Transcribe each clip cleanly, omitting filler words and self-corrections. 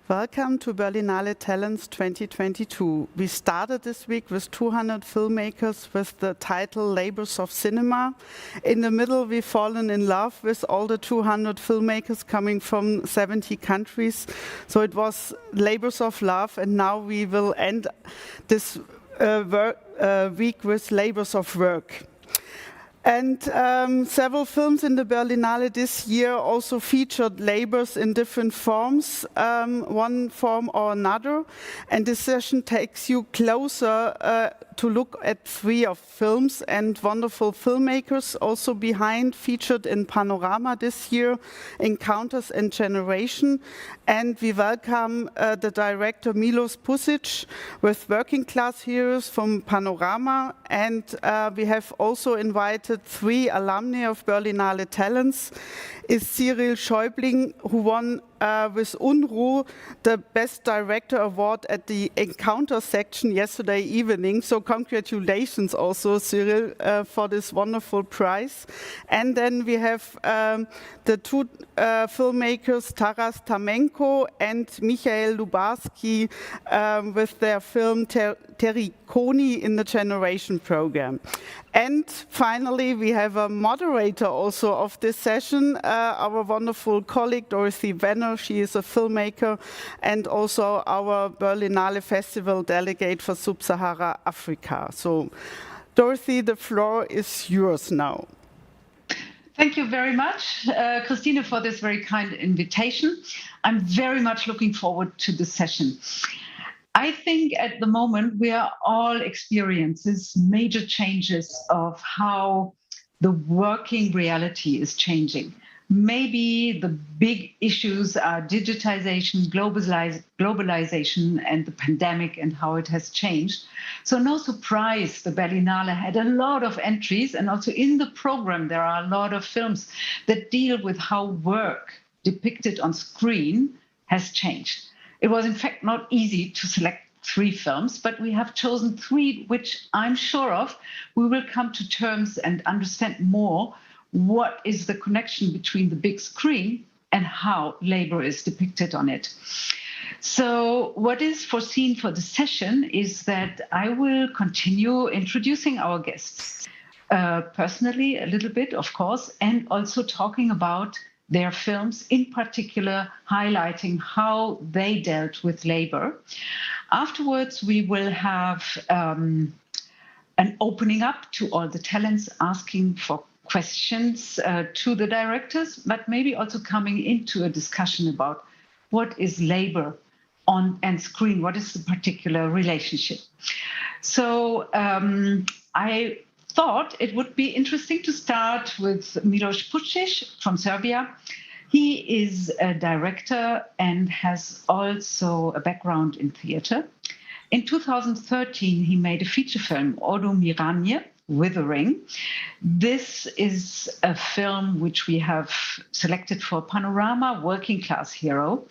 Welcome to Berlinale Talents 2022. We started this week with 200 filmmakers with the title Labors of Cinema. In the middle, we've fallen in love with all the 200 filmmakers coming from 70 countries. So it was Labors of Love, and now we will end this week with Labors of Work. And several films in the Berlinale this year also featured labors in different forms, one form or another. And this session takes you closer to look at 3 of films and wonderful filmmakers also behind, featured in Panorama this year, Encounters and Generation. And we welcome the director Milos Pusic with Working Class Heroes from Panorama. And we have also invited 3 alumni of Berlinale Talents. Is Cyril Schäublin, who won with Unrueh the Best Director Award at the Encounter section yesterday evening. So congratulations also, Cyril, for this wonderful prize. And then we have the 2 filmmakers, Taras Tamenko and Michael Lubarski, with their film Terykony in the Generation program. And finally, we have a moderator also of this session, our wonderful colleague Dorothy Venner. She is a filmmaker and also our Berlinale Festival delegate for Sub-Sahara Africa. So, Dorothy, the floor is yours now. Thank you very much, Christine, for this very kind invitation. I'm very much looking forward to the session. I think at the moment we are all experiencing major changes of how the working reality is changing. Maybe the big issues are digitization, globalization, and the pandemic and how it has changed. So no surprise, the Berlinale had a lot of entries, and also in the program there are a lot of films that deal with how work depicted on screen has changed. It was in fact not easy to select 3 films, but we have chosen 3 which I'm sure of we will come to terms and understand more what is the connection between the big screen and how labor is depicted on it. So what is foreseen for the session is that I will continue introducing our guests, personally a little bit, of course, and also talking about their films, in particular highlighting how they dealt with labor. Afterwards, we will have an opening up to all the talents, asking for questions to the directors, but maybe also coming into a discussion about what is labor on and screen, what is the particular relationship. So I thought it would be interesting to start with Milos Pusic from Serbia. He is a director and has also a background in theater. In 2013, he made a feature film, Odo Miranje, Withering. This is a film which we have selected for Panorama, Working Class Hero,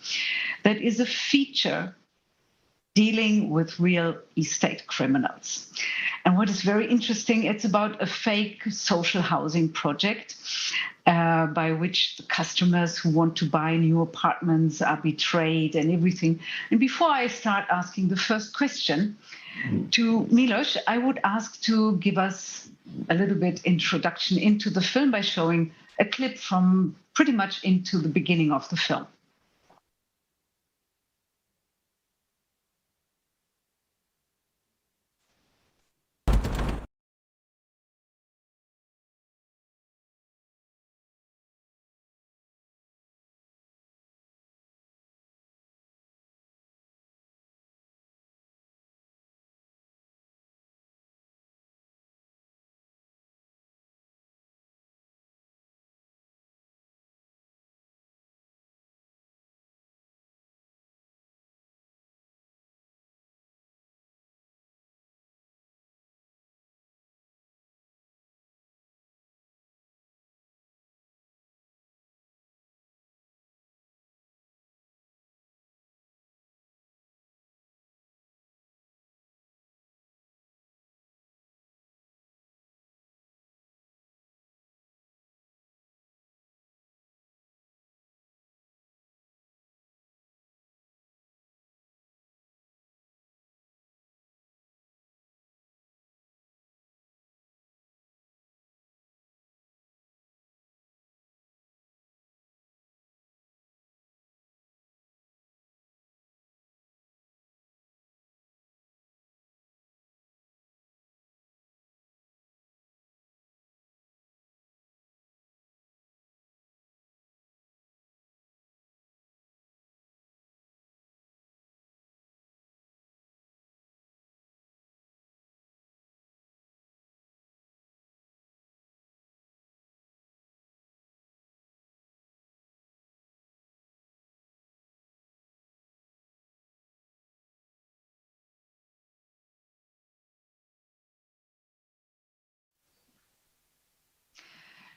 that is a feature dealing with real estate criminals. And what is very interesting, it's about a fake social housing project by which the customers who want to buy new apartments are betrayed and everything. And before I start asking the first question to Milos, I would ask to give us a little bit introduction into the film by showing a clip from pretty much into the beginning of the film.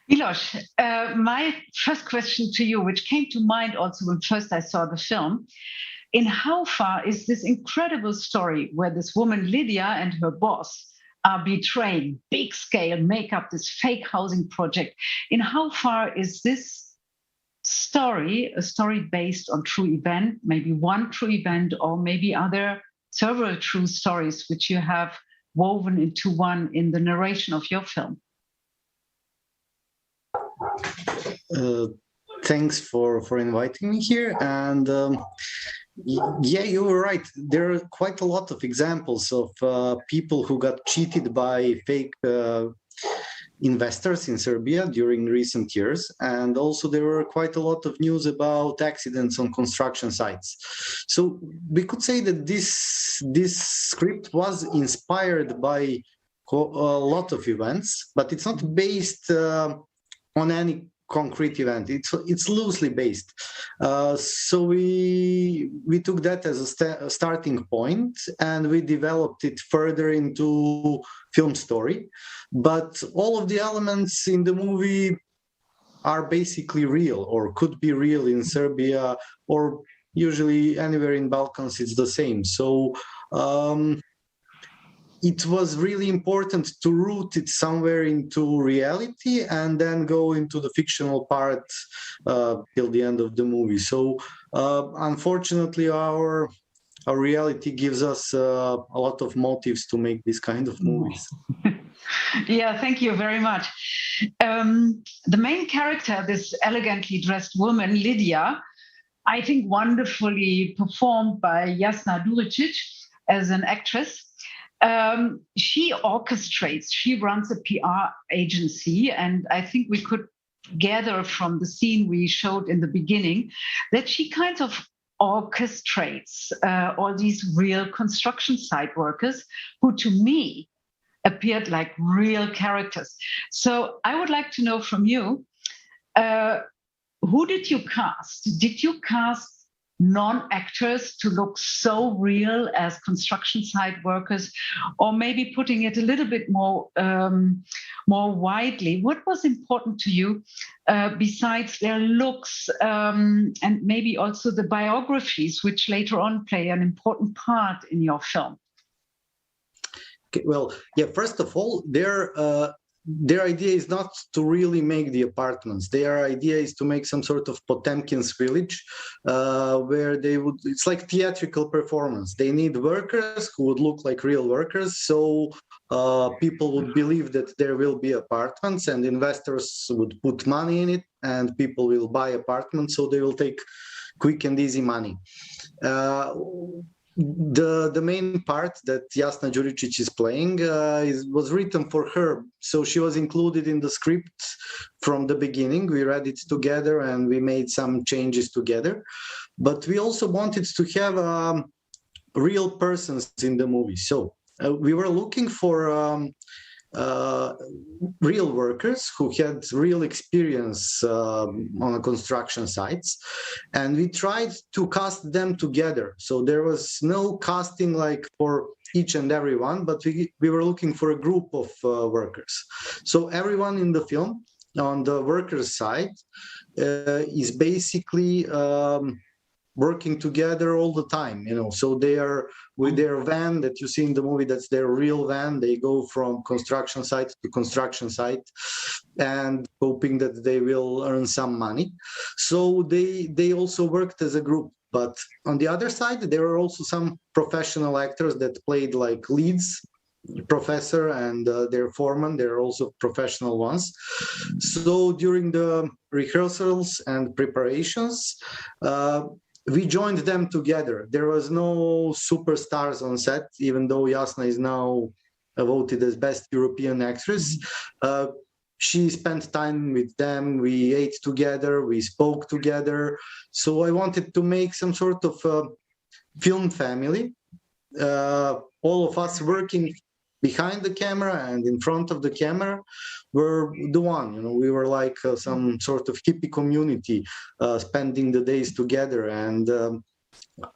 Milos, my first question to you, which came to mind also when first I saw the film, in how far is this incredible story where this woman, Lydia, and her boss are betraying, big scale, make up this fake housing project, in how far is this story a story based on true event, maybe one true event, or maybe are there several true stories which you have woven into one in the narration of your film? Thanks for inviting me here. And yeah, you were right. There are quite a lot of examples of people who got cheated by fake investors in Serbia during recent years. And also there were quite a lot of news about accidents on construction sites. So we could say that this script was inspired by a lot of events, but it's not based on any concrete event. It's loosely based. So we took that as a starting point, and we developed it further into film story. But all of the elements in the movie are basically real, or could be real in Serbia, or usually anywhere in Balkans. It's the same. So it was really important to root it somewhere into reality and then go into the fictional part till the end of the movie. So unfortunately, our reality gives us a lot of motives to make this kind of movies. Yeah, thank you very much. The main character, this elegantly dressed woman, Lydia, I think wonderfully performed by Jasna Duricic as an actress. She orchestrates, she runs a PR agency, and I think we could gather from the scene we showed in the beginning that she kind of orchestrates all these real construction site workers who, to me, appeared like real characters. So I would like to know from you, who did you cast? Did you cast non-actors to look so real as construction site workers, or maybe putting it a little bit more widely? What was important to you besides their looks and maybe also the biographies, which later on play an important part in your film? Okay, well, yeah, first of all, their idea is not to really make the apartments. Their idea is to make some sort of Potemkin's village where they would, it's like theatrical performance. They need workers who would look like real workers. So people would believe that there will be apartments and investors would put money in it and people will buy apartments. So they will take quick and easy money. The main part that Jasna Duricic is playing was written for her, so she was included in the script from the beginning. We read it together and we made some changes together, but we also wanted to have real persons in the movie. So we were looking for real workers who had real experience on construction sites, and we tried to cast them together. So there was no casting like for each and every one, but we were looking for a group of workers. So everyone in the film on the workers side is basically working together all the time, so they are with their van that you see in the movie. That's their real van. They go from construction site to construction site and hoping that they will earn some money. So they also worked as a group. But on the other side, there are also some professional actors that played like leads, professor and their foreman. They're also professional ones. So during the rehearsals and preparations, we joined them together. There was no superstars on set, even though Jasna is now voted as best European actress. She spent time with them. We ate together. We spoke together. So I wanted to make some sort of film family. All of us working behind the camera and in front of the camera were the one. We were like some sort of hippie community, spending the days together. And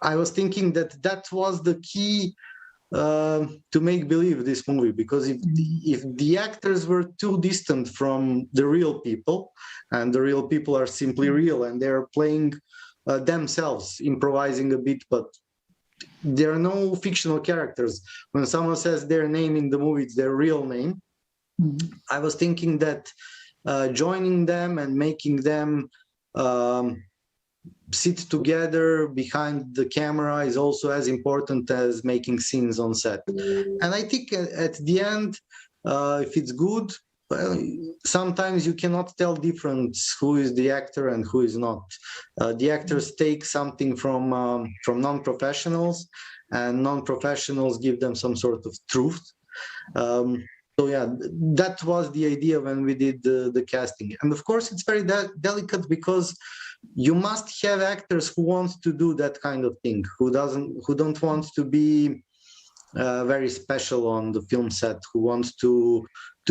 I was thinking that was the key to make believe this movie, because if the actors were too distant from the real people, and the real people are simply real and they're playing themselves, improvising a bit, but there are no fictional characters. When someone says their name in the movie, it's their real name. I was thinking that joining them and making them sit together behind the camera is also as important as making scenes on set. And I think at the end, if it's good, well, sometimes you cannot tell difference who is the actor and who is not. The actors take something from non-professionals, and non-professionals give them some sort of truth. So yeah, that was the idea when we did the casting. And of course, it's very delicate, because you must have actors who want to do that kind of thing, who don't want to be very special on the film set, who want to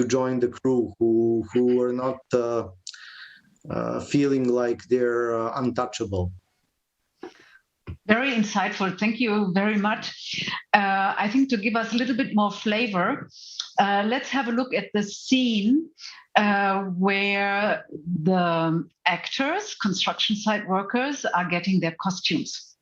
join the crew, who are not feeling like they're untouchable. Very insightful. Thank you very much. I think to give us a little bit more flavor, let's have a look at the scene where the actors, construction site workers, are getting their costumes.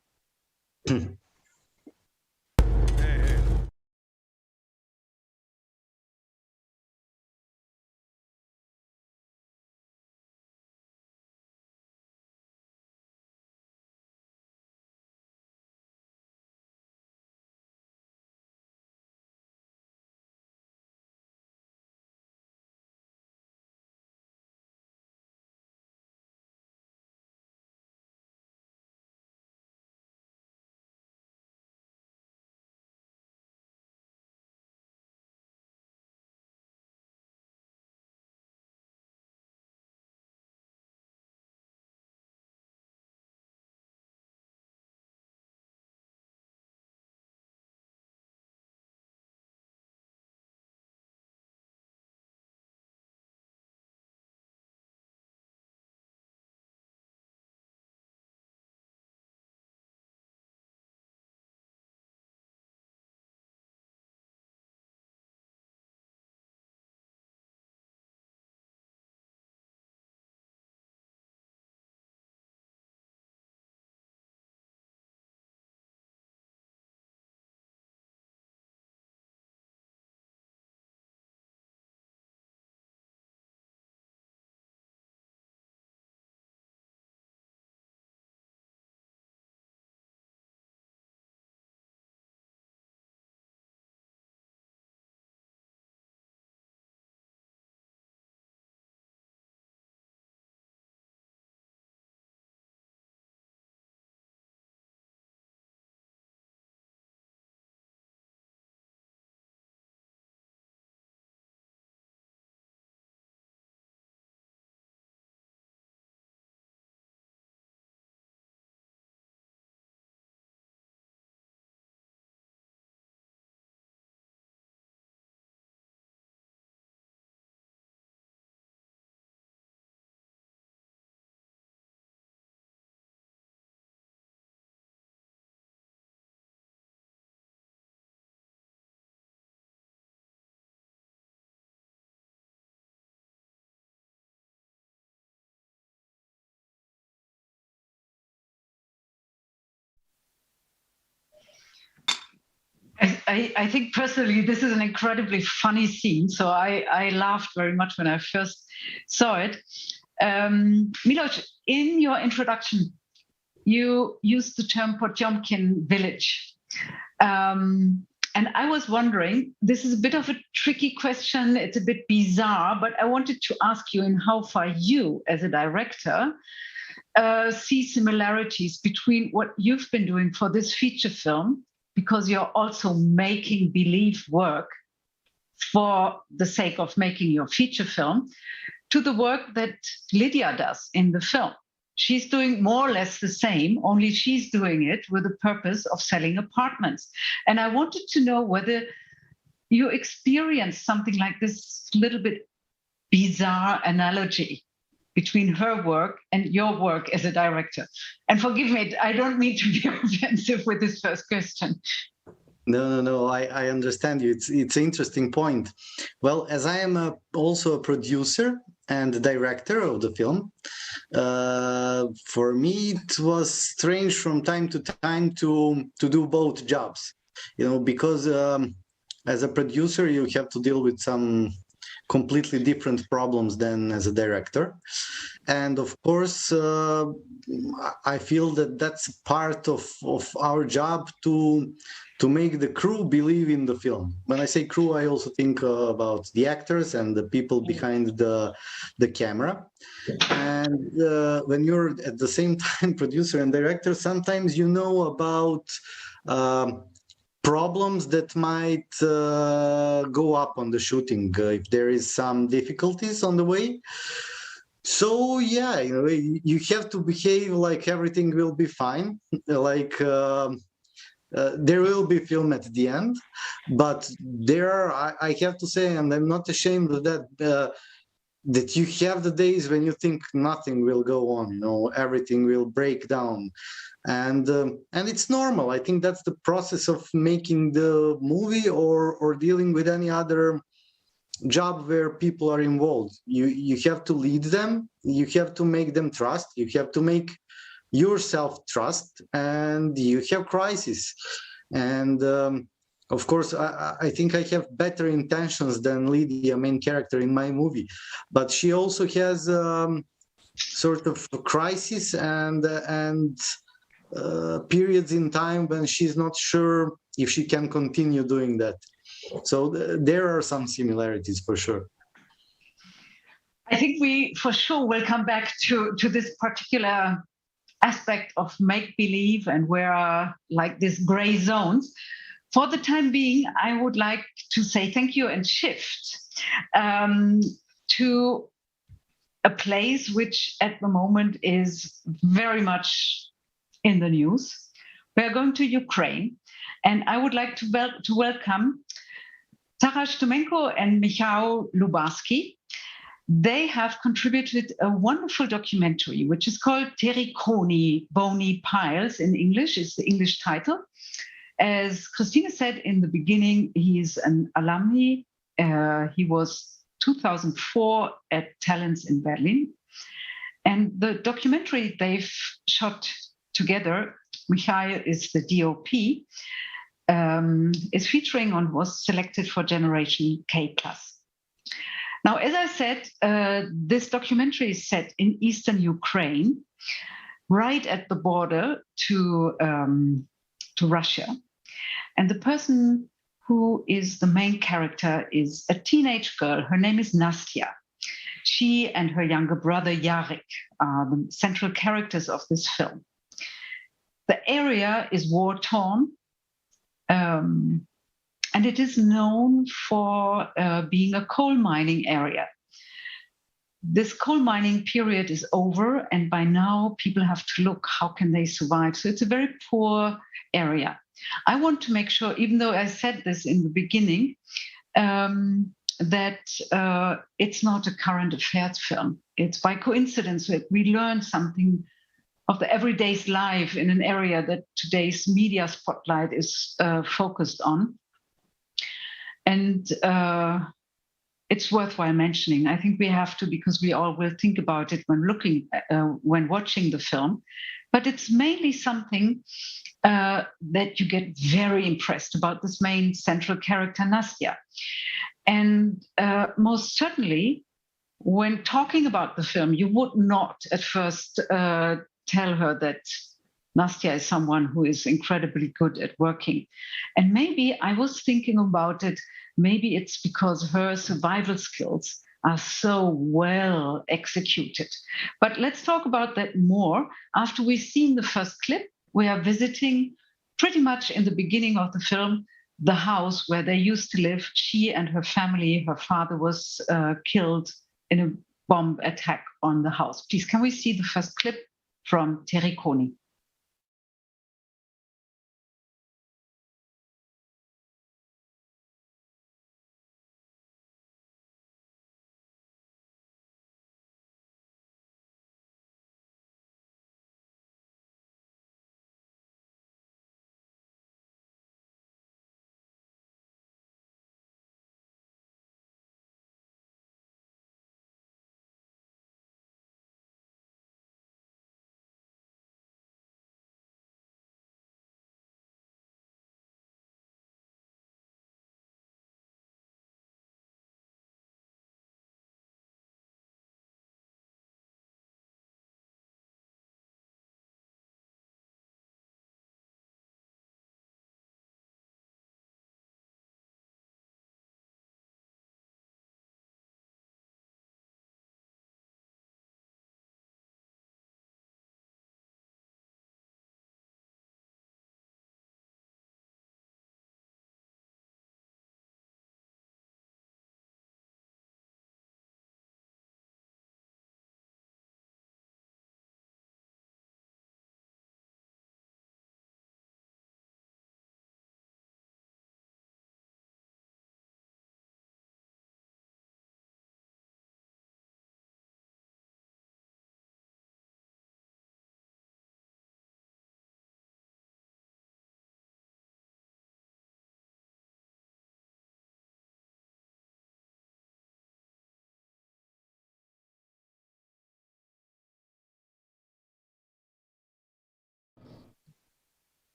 I think personally this is an incredibly funny scene, so I laughed very much when I first saw it. Milos, in your introduction, you used the term Potemkin village. And I was wondering, this is a bit of a tricky question, it's a bit bizarre, but I wanted to ask you in how far you, as a director, see similarities between what you've been doing for this feature film, because you're also making believe work for the sake of making your feature film, to the work that Lydia does in the film. She's doing more or less the same, only she's doing it with the purpose of selling apartments. And I wanted to know whether you experienced something like this little bit bizarre analogy between her work and your work as a director. And forgive me, I don't mean to be offensive with this first question. No. I understand you. It's an interesting point. Well, as I am also a producer and director of the film, for me it was strange from time to time to do both jobs. Because as a producer you have to deal with some completely different problems than as a director, and of course I feel that that's part of our job to make the crew believe in the film. When I say crew, I also think about the actors and the people behind the camera. And when you're at the same time producer and director, sometimes you know about problems that might go up on the shooting if there is some difficulties on the way. So yeah, you have to behave like everything will be fine, like there will be film at the end, but I have to say, and I'm not ashamed of that, that you have the days when you think nothing will go on, everything will break down, and it's normal. I think that's the process of making the movie or dealing with any other job where people are involved. You have to lead them, you have to make them trust, you have to make yourself trust, and you have crisis. And of course I think I have better intentions than Lydia, main character in my movie, but she also has sort of a crisis and periods in time when she's not sure if she can continue doing that. So there are some similarities for sure. I think we for sure will come back to this particular aspect of make-believe and where are like these gray zones. For the time being, I would like to say thank you and shift to a place which at the moment is very much in the news. We're going to Ukraine, and I would like to welcome Taras Stumenko and Michał Lubarski. They have contributed a wonderful documentary, which is called Terykony, Bony Piles in English, is the English title. As Christine said in the beginning, he's an alumni. He was 2004 at Talents in Berlin. And the documentary they've shot together, Michał is the DOP, is featuring on, was selected for Generation K+. Now, as I said, this documentary is set in eastern Ukraine, right at the border to Russia. And the person who is the main character is a teenage girl. Her name is Nastya. She and her younger brother Yarek are the central characters of this film. The area is war-torn, and it is known for being a coal mining area. This coal mining period is over, and by now people have to look, how can they survive? So it's a very poor area. I want to make sure, even though I said this in the beginning, that it's not a current affairs film. It's by coincidence that we learn something of the everyday's life in an area that today's media spotlight is focused on. And it's worthwhile mentioning. I think we have to, because we all will think about it when watching the film. But it's mainly something that you get very impressed about this main central character, Nastya. And most certainly, when talking about the film, you would not at first tell her that Nastya is someone who is incredibly good at working. And maybe I was thinking about it, maybe it's because her survival skills are so well executed. But let's talk about that more. After we've seen the first clip, we are visiting pretty much in the beginning of the film, the house where they used to live. She and her family, her father was killed in a bomb attack on the house. Please, can we see the first clip from Terykony?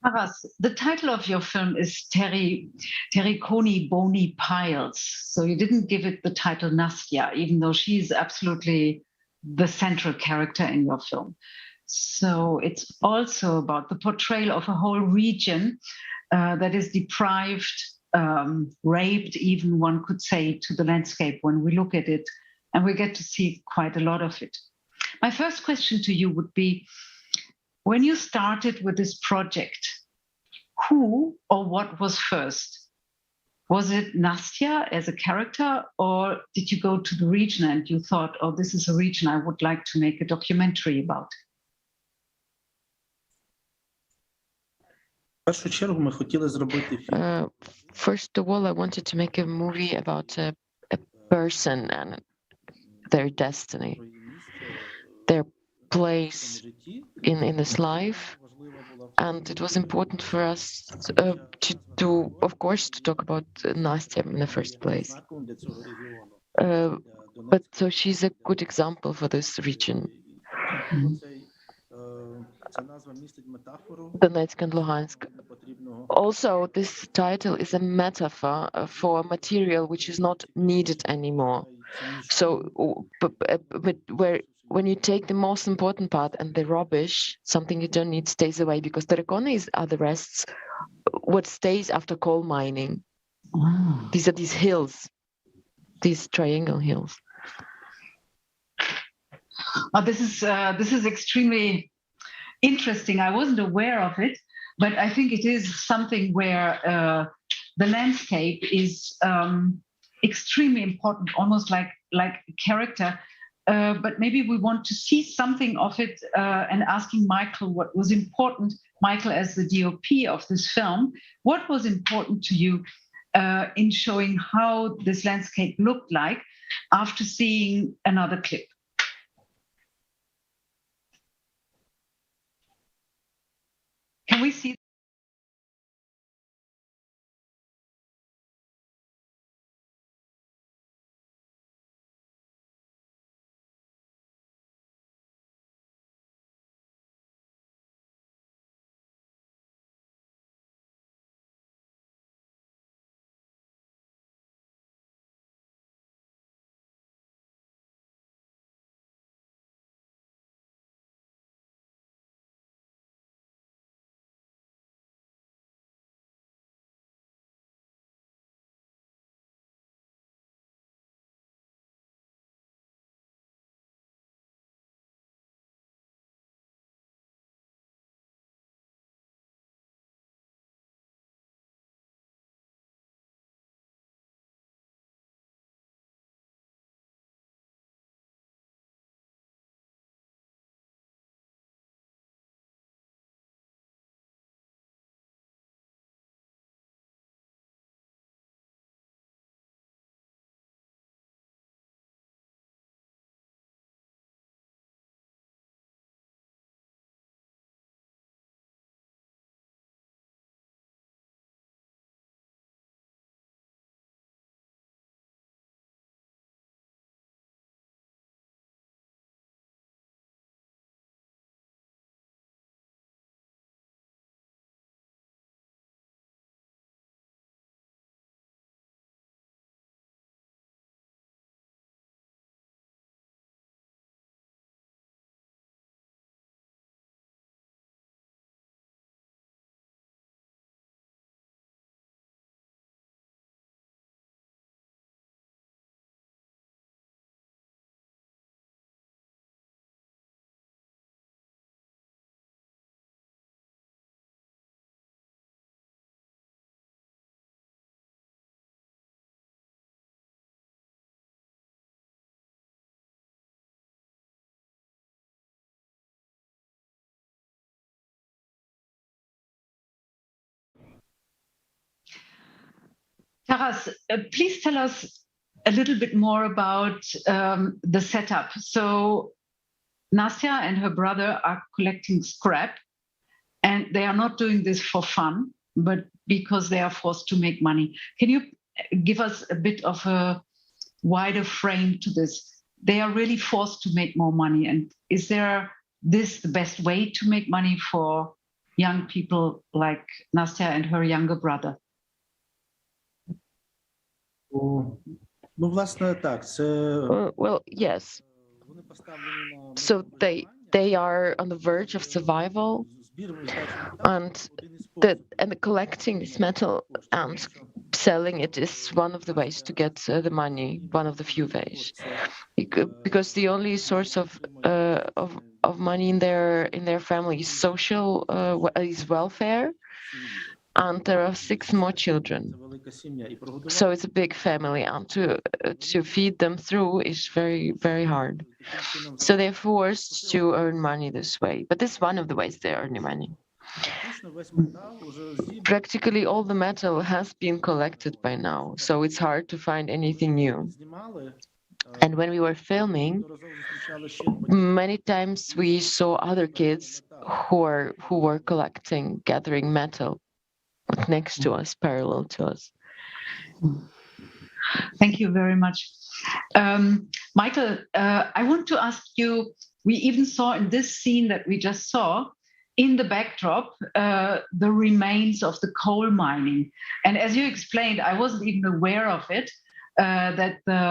Taras, the title of your film is Terykony Bony Piles. So you didn't give it the title Nastya, even though she's absolutely the central character in your film. So it's also about the portrayal of a whole region that is deprived, raped, even one could say, to the landscape when we look at it, and we get to see quite a lot of it. My first question to you would be, when you started with this project, who or what was first? Was it Nastya as a character, or did you go to the region and you thought, oh, this is a region I would like to make a documentary about? First of all, I wanted to make a movie about a person and their destiny, their place in this life. And it was important for us to, of course, to talk about Nastya in the first place. But so she's a good example for this region. Donetsk and Luhansk. Also, this title is a metaphor for material which is not needed anymore. So, but when you take the most important part and the rubbish, something you don't need stays away, because Terykony are the rests, what stays after coal mining. Wow. These are these hills, these triangle hills. Oh, this is extremely interesting. I wasn't aware of it, but I think it is something where the landscape is extremely important, almost like a character. But maybe we want to see something of it, and asking Michael what was important, Michael as the DOP of this film, what was important to you in showing how this landscape looked like after seeing another clip? Can we see? Taras, please tell us a little bit more about the setup. So Nastya and her brother are collecting scrap, and they are not doing this for fun, but because they are forced to make money. Can you give us a bit of a wider frame to this? They are really forced to make more money. And is this the best way to make money for young people like Nastya and her younger brother? Ну, власне, так, це Well, yes. вони поставлені на So they are on the verge of survival, and collecting this metal and selling it is one of the ways to get the money, one of the few ways, because the only source of money in their family is social is welfare, and there are 6 more children. So it's a big family, and to feed them through is very, very hard. So they're forced to earn money this way. But this is one of the ways they earn money. Practically all the metal has been collected by now, so it's hard to find anything new. And when we were filming, many times we saw other kids who were gathering metal next to us, parallel to us. Thank you very much. Michael, I want to ask you, we even saw in this scene that we just saw, in the backdrop, the remains of the coal mining. And as you explained, I wasn't even aware of it, that the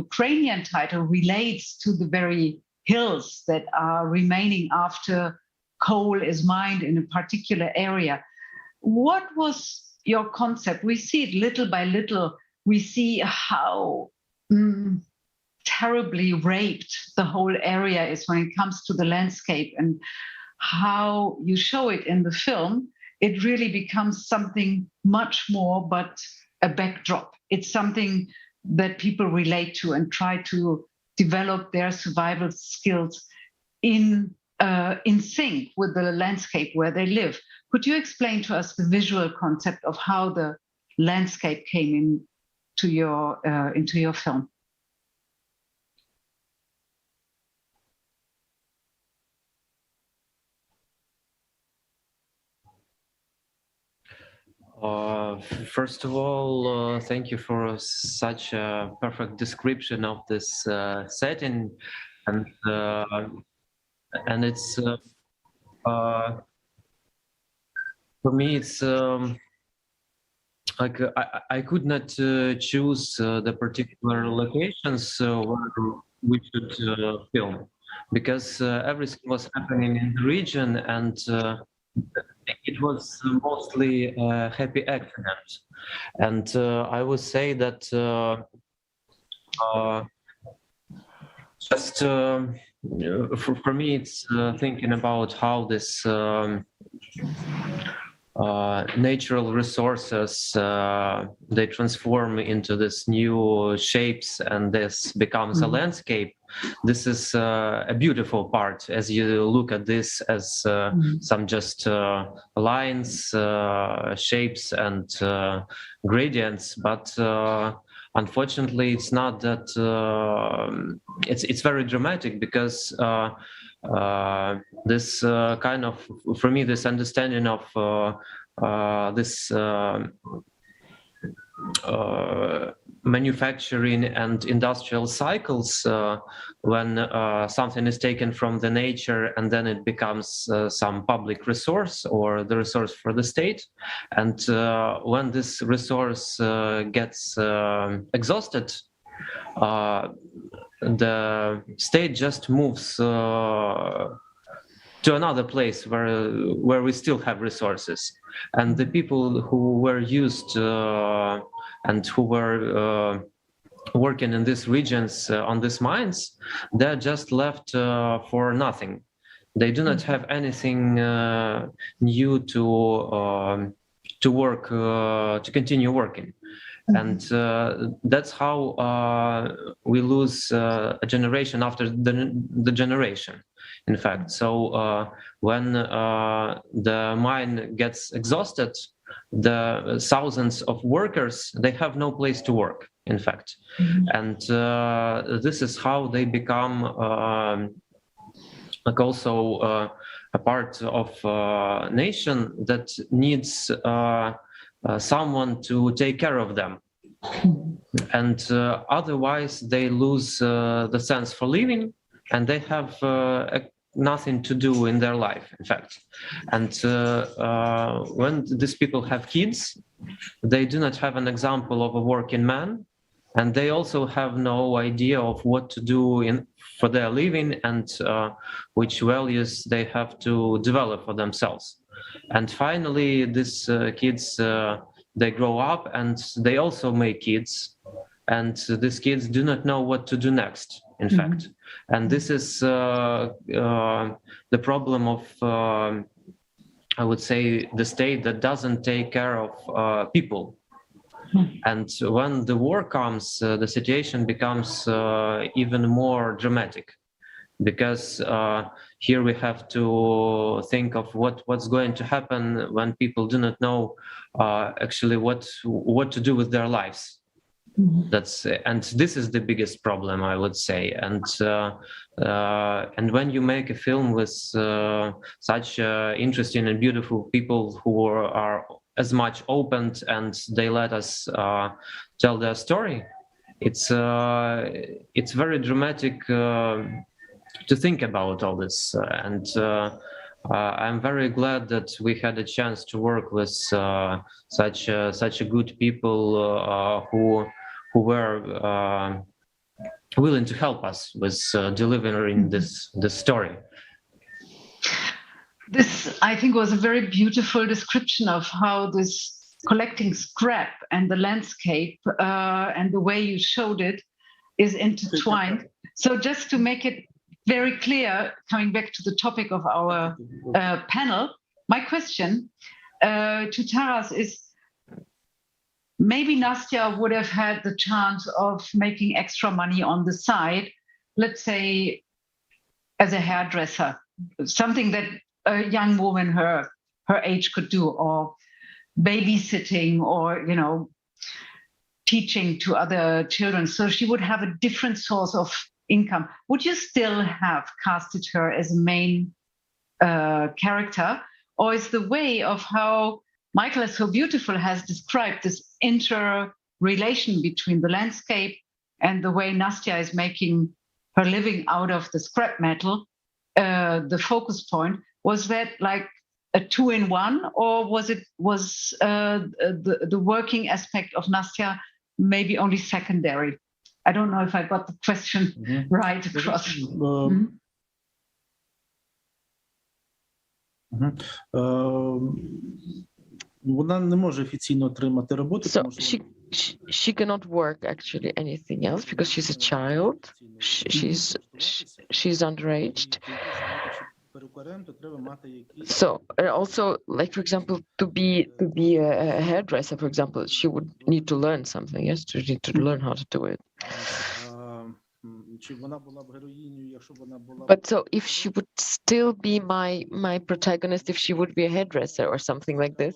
Ukrainian title relates to the very hills that are remaining after coal is mined in a particular area. What was your concept? We see it little by little. We see how terribly raped the whole area is when it comes to the landscape, and how you show it in the film. It really becomes something much more but a backdrop. It's something that people relate to and try to develop their survival skills in sync with the landscape where they live. Could you explain to us the visual concept of how the landscape came into your film? First of all, thank you for such a perfect description of this setting, and it's for me it's like I could not choose the particular locations where we should film, because everything was happening in the region, and it was mostly a happy accident. And I would say that just for me, it's thinking about how this natural resources they transform into this new shapes, and this becomes a landscape. This is a beautiful part, as you look at this as some just lines, shapes, and gradients. But unfortunately, it's not that. It's very dramatic, because this kind of, for me, this understanding of this manufacturing and industrial cycles, when something is taken from the nature and then it becomes some public resource or the resource for the state, and when this resource gets exhausted, the state just moves to another place where we still have resources, and the people who were used and who were working in these regions on these mines, they're just left for nothing. They do not have anything new to work, to continue working. And that's how we lose a generation after the generation, in fact. So when the mine gets exhausted, the thousands of workers, they have no place to work, in fact. And this is how they become like also a part of a nation that needs someone to take care of them. And otherwise they lose the sense for living, and they have nothing to do in their life, in fact. And when these people have kids, they do not have an example of a working man, and they also have no idea of what to do for their living and which values they have to develop for themselves. And finally, these kids, they grow up and they also make kids, and these kids do not know what to do next, in fact. And this is the problem of, I would say, the state that doesn't take care of people. And when the war comes, the situation becomes even more dramatic, because here we have to think of what's going to happen when people do not know actually what to do with their lives. And this is the biggest problem, I would say. And when you make a film with such interesting and beautiful people who are as much opened and they let us tell their story, it's very dramatic to think about all this. And I'm very glad that we had a chance to work with such a good people who were willing to help us with delivering this story. This, I think, was a very beautiful description of how this collecting scrap and the landscape and the way you showed it is intertwined. So just to make it very clear, coming back to the topic of our panel, my question to Taras is, maybe Nastya would have had the chance of making extra money on the side, let's say as a hairdresser, something that a young woman her age could do, or babysitting, or teaching to other children. So she would have a different source of income. Would you still have casted her as a main character, or is the way of how Michael is so beautiful has described this interrelation between the landscape and the way Nastya is making her living out of the scrap metal, the focus point? Was that like a 2-in-1, or was the working aspect of Nastya maybe only secondary? I don't know if I got the question right across. Вона не може офіційно отримати роботу, So she cannot work actually anything else because she's a child. She's underaged. So also, like for example, to be a hairdresser, for example, she would need to learn something. Yes, she need to learn how to do it. But so if she would still be my protagonist, if she would be a hairdresser or something like this,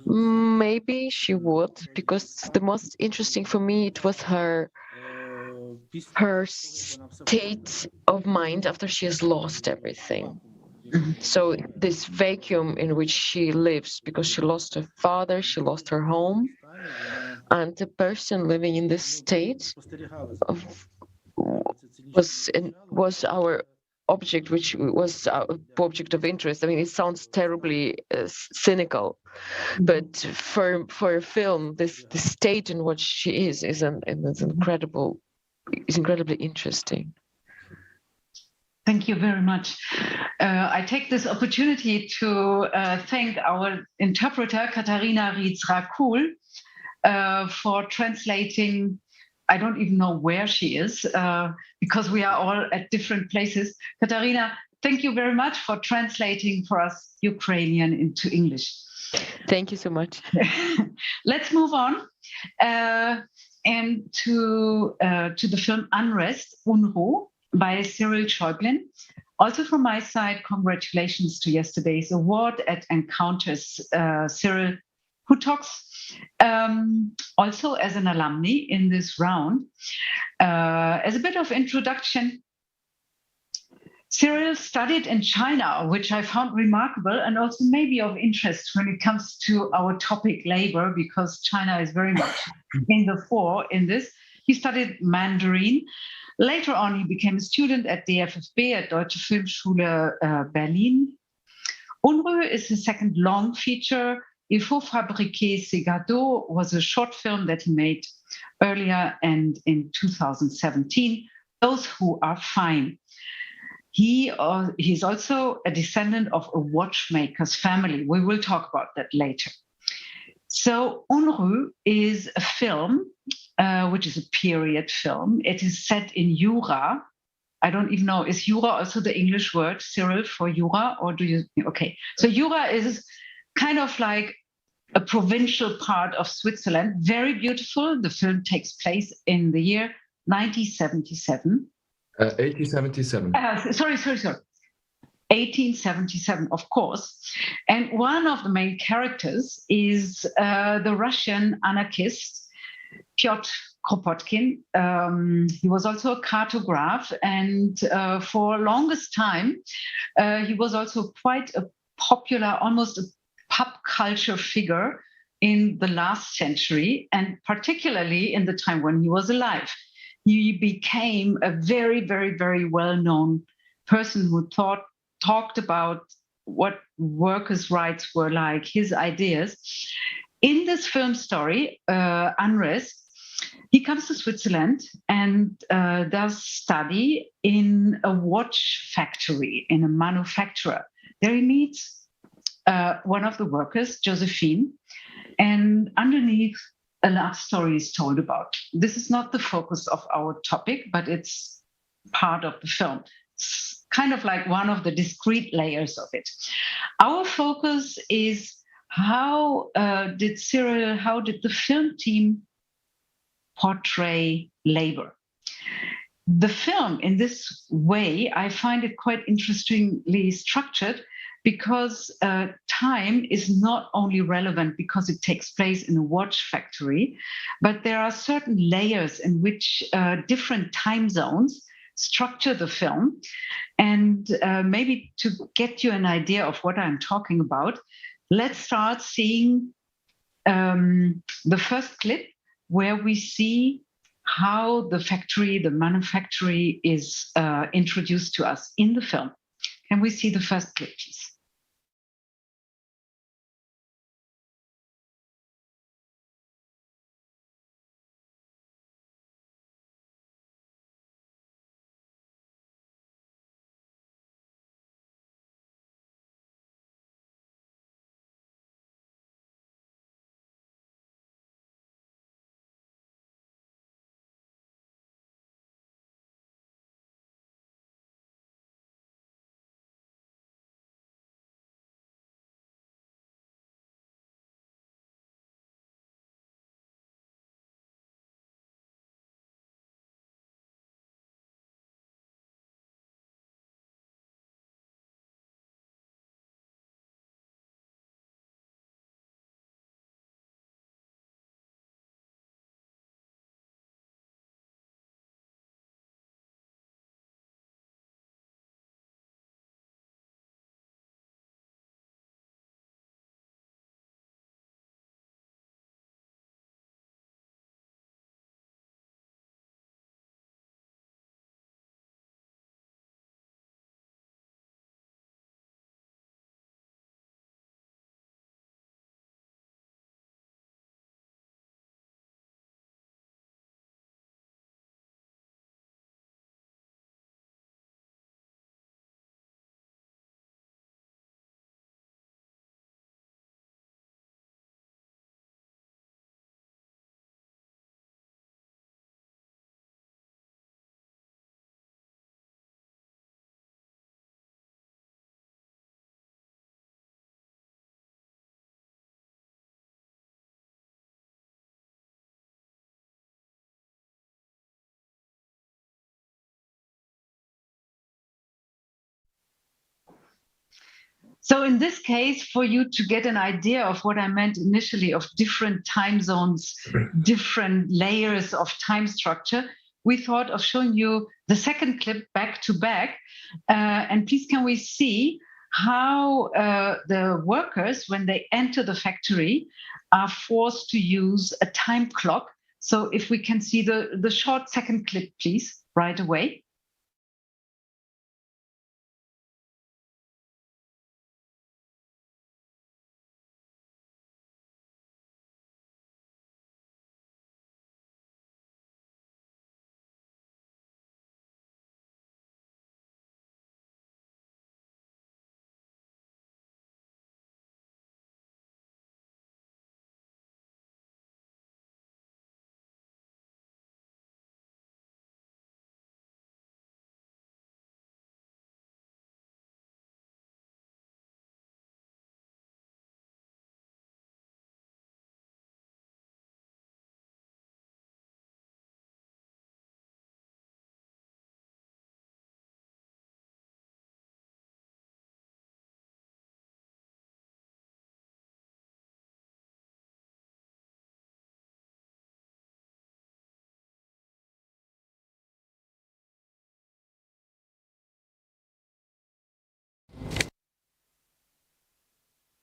maybe she would, because the most interesting for me, it was her state of mind after she has lost everything. So this vacuum in which she lives, because she lost her father, she lost her home, and the person living in this state was our object, which was our object of interest. I mean, it sounds terribly cynical, but for a film, the state in which she is incredibly interesting. Thank you very much. I take this opportunity to thank our interpreter, Katarina Rietz-Rakul, for translating. I don't even know where she is, because we are all at different places. Katarina, thank you very much for translating for us Ukrainian into English. Thank you so much. Let's move on and to the film Unrest, Unrueh, by Cyril Schäublin. Also from my side, congratulations to yesterday's award at Encounters, Cyril, who talks also as an alumni in this round. As a bit of introduction, Cyril studied in China, which I found remarkable and also maybe of interest when it comes to our topic labor, because China is very much in the fore in this. He studied Mandarin, Later on, he became a student at the FFB at Deutsche Filmschule Berlin. Unrueh is his second long feature. Il faut fabriquer ses gâteaux was a short film that he made earlier and in 2017, Those Who Are Fine. He's also a descendant of a watchmaker's family. We will talk about that later. So Unrueh is a film, which is a period film. It is set in Jura. I don't even know, is Jura also the English word, Cyril, for Jura? Or do you, okay. So Jura is kind of like a provincial part of Switzerland, very beautiful. The film takes place in the year 1977. 1877. Sorry. 1877, of course. And one of the main characters is the Russian anarchist, Pyotr Kropotkin. He was also a cartograph, and for longest time, he was also quite a popular, almost a pop culture figure in the last century, and particularly in the time when he was alive. He became a very, very, very well-known person who talked about what workers' rights were like, his ideas. In this film story, Unrest, he comes to Switzerland and does study in a watch factory, in a manufacturer. There he meets one of the workers, Josephine, and underneath a love story is told about. This is not the focus of our topic, but it's part of the film. It's kind of like one of the discrete layers of it. Our focus is how did the film team portray labor? The film, in this way, I find it quite interestingly structured, because time is not only relevant because it takes place in a watch factory, but there are certain layers in which different time zones structure the film. And maybe to get you an idea of what I'm talking about, let's start seeing the first clip where we see how the manufactory is introduced to us in the film. Can we see the first clip, please? So in this case, for you to get an idea of what I meant initially of different time zones, different layers of time structure, we thought of showing you the second clip back to back. And please, can we see how the workers, when they enter the factory, are forced to use a time clock. So if we can see the short second clip, please. right away.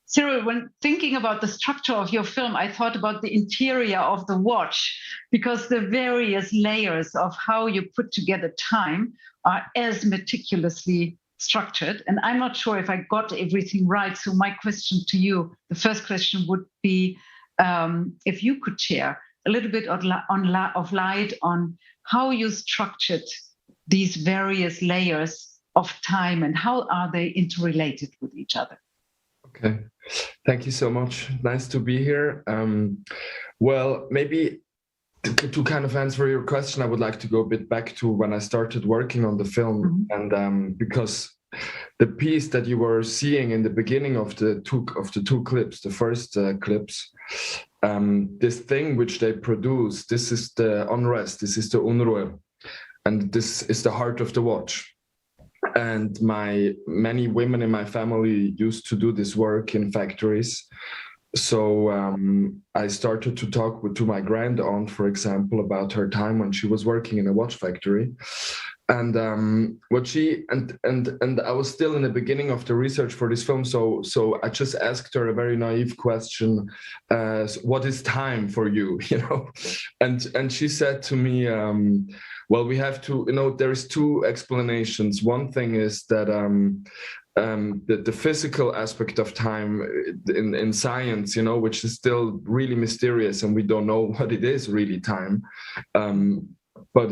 Cyril, when thinking about the structure of your film, I thought about the interior of the watch, because the various layers of how you put together time are as meticulously structured. And I'm not sure if I got everything right. So my question to you, the first question would be, if you could share a little bit of light on how you structured these various layers of time and how are they interrelated with each other? Okay, thank you so much. Nice to be here. Well, maybe to kind of answer your question, I would like to go a bit back to when I started working on the film, and because the piece that you were seeing in the beginning of the two clips, the first clips, this thing which they produce, this is the Unrest, this is the Unrueh, and this is the heart of the watch. And many women in my family used to do this work in factories. So I started to talk to my grand-aunt, for example, about her time when she was working in a watch factory. And what she and I was still in the beginning of the research for this film, so I just asked her a very naive question: "What is time for you?" You know, and she said to me, "Well, we have to. You know, there is two explanations. One thing is that the physical aspect of time in science, you know, which is still really mysterious, and we don't know what it is really time, but."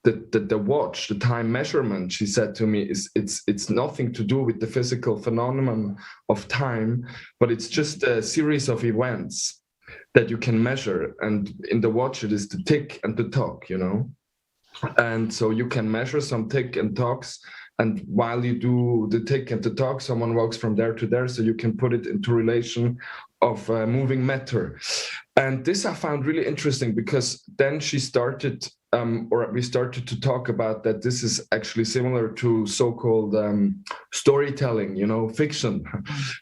The watch, the time measurement, she said to me, it's nothing to do with the physical phenomenon of time, but it's just a series of events that you can measure. And in the watch, it is the tick and the tock, you know. And so you can measure some tick and tocks. And while you do the tick and the tock, someone walks from there to there, so you can put it into relation of moving matter. And this I found really interesting, because then she started, or we started to talk about that this is actually similar to so-called storytelling, you know, fiction,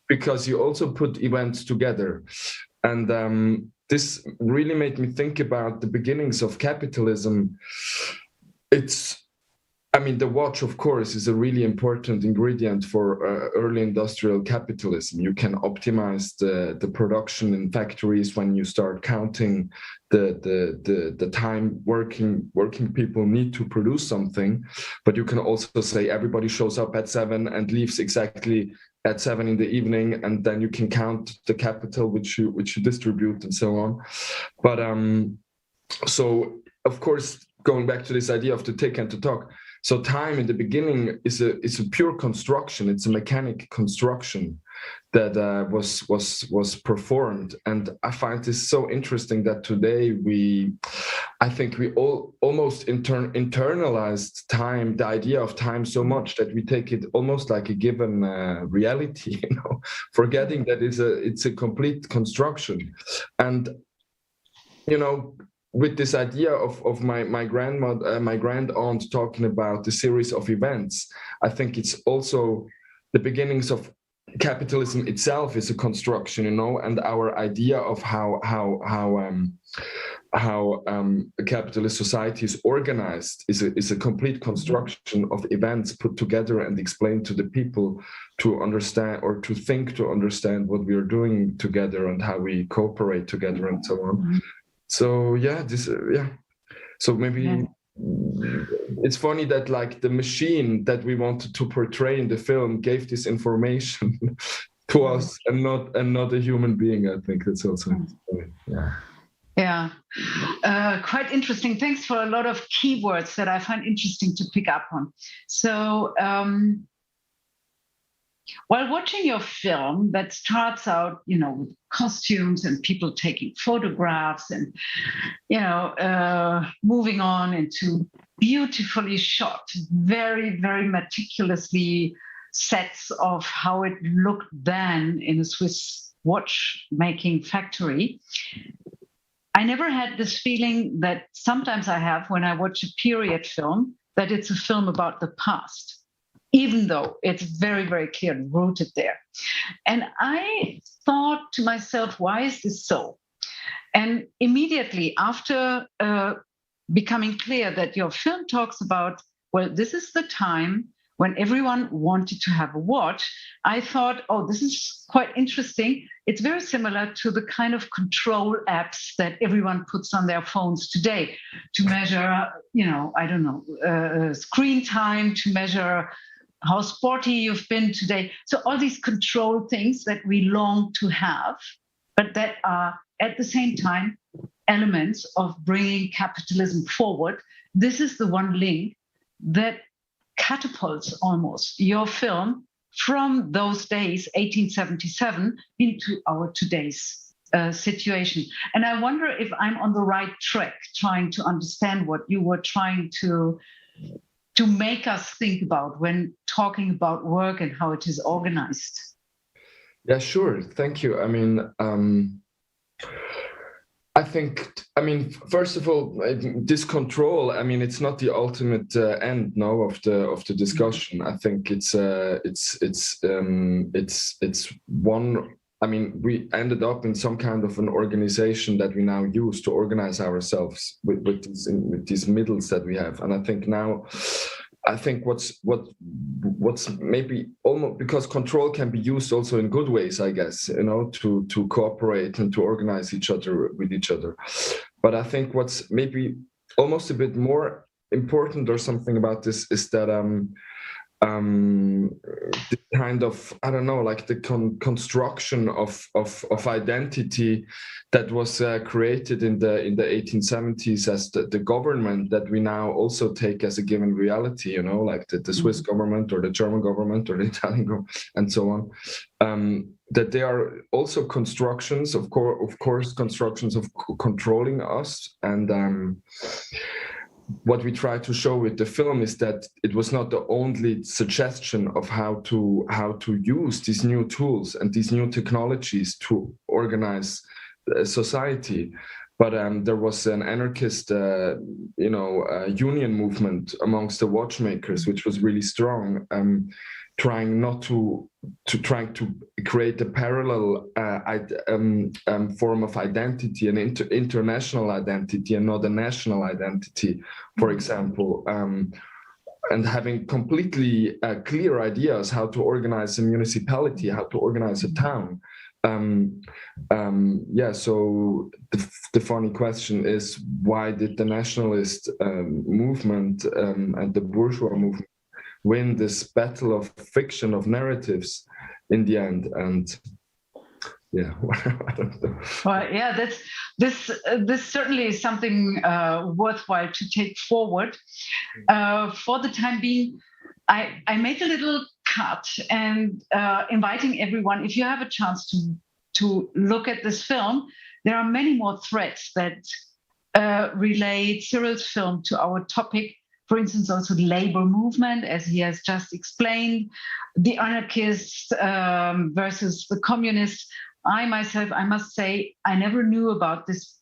because you also put events together. And this really made me think about the beginnings of capitalism. I mean, the watch, of course, is a really important ingredient for early industrial capitalism. You can optimize the production in factories when you start counting the time working people need to produce something. But you can also say everybody shows up at 7 and leaves exactly at 7 in the evening, and then you can count the capital which you distribute and so on. But so of course, going back to this idea of the tick and the tock. So time in the beginning is a pure construction. It's a mechanic construction that was performed, and I find this so interesting that today I think we all almost internalized time, the idea of time, so much that we take it almost like a given reality, you know, forgetting that it's a complete construction. And you know, with this idea of my grandmother, my grand-aunt talking about the series of events, I think it's also the beginnings of capitalism itself is a construction, you know, and our idea of how a capitalist society is organized is a complete construction of events put together and explained to the people to understand or to think to understand what we are doing together and how we cooperate together and so on. So yeah, so maybe it's funny that like the machine that we wanted to portray in the film gave this information to us and not a human being. I think that's also funny. Yeah, quite interesting. Thanks for a lot of keywords that I find interesting to pick up on. So while watching your film that starts out, with costumes and people taking photographs and, moving on into beautifully shot, very, very meticulously sets of how it looked then in a Swiss watchmaking factory, I never had this feeling that sometimes I have when I watch a period film, that it's a film about the past, even though it's very, very clearly rooted there. And I thought to myself, why is this so? And immediately after becoming clear that your film talks about, well, this is the time when everyone wanted to have a watch, I thought, oh, this is quite interesting. It's very similar to the kind of control apps that everyone puts on their phones today to measure, screen time, to measure how sporty you've been today. So all these control things that we long to have, but that are at the same time elements of bringing capitalism forward. This is the one link that catapults almost your film from those days, 1877, into our today's situation. And I wonder if I'm on the right track, trying to understand what you were trying to make us think about when talking about work and how it is organized. Yeah, sure. Thank you. I mean, first of all, this control, it's not the ultimate end of the discussion. I think it's one. We ended up in some kind of an organization that we now use to organize ourselves with these middles that we have. And I think now, what's maybe almost, because control can be used also in good ways, I guess, to cooperate and to organize each other with each other. But I think what's maybe almost a bit more important or something about this is that the kind of, like the construction of identity that was created in the 1870s as the government that we now also take as a given reality, like the Swiss government or the German government or the Italian government and so on, that they are also constructions, of course, constructions of controlling us. And what we try to show with the film is that it was not the only suggestion of how to use these new tools and these new technologies to organize society, but there was an anarchist, union movement amongst the watchmakers, which was really strong, trying to create a parallel form of identity, an international identity, and not a national identity, for example, and having completely clear ideas how to organize a municipality, how to organize a town. So the funny question is, why did the nationalist movement and the bourgeois movement win this battle of fiction, of narratives in the end? And I don't know. Well, yeah, this certainly is something worthwhile to take forward. For the time being, I made a little cut and inviting everyone, if you have a chance to look at this film, there are many more threads that relate Cyril's film to our topic. For instance, also the labor movement, as he has just explained, the anarchists versus the communists. I myself, I must say, I never knew about this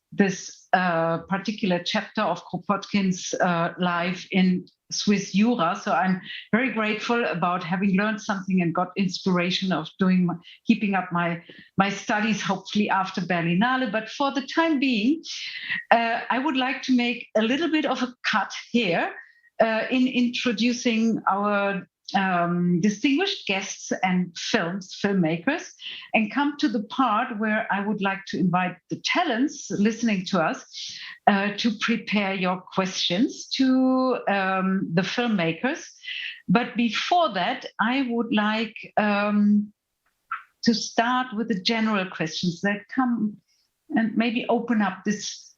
particular chapter of Kropotkin's life in Swiss Jura. So I'm very grateful about having learned something and got inspiration of keeping up my studies, hopefully after Berlinale. But for the time being, I would like to make a little bit of a cut here in introducing our distinguished guests and filmmakers, and come to the part where I would like to invite the talents listening to us to prepare your questions to the filmmakers. But before that, I would like to start with the general questions that come and maybe open up this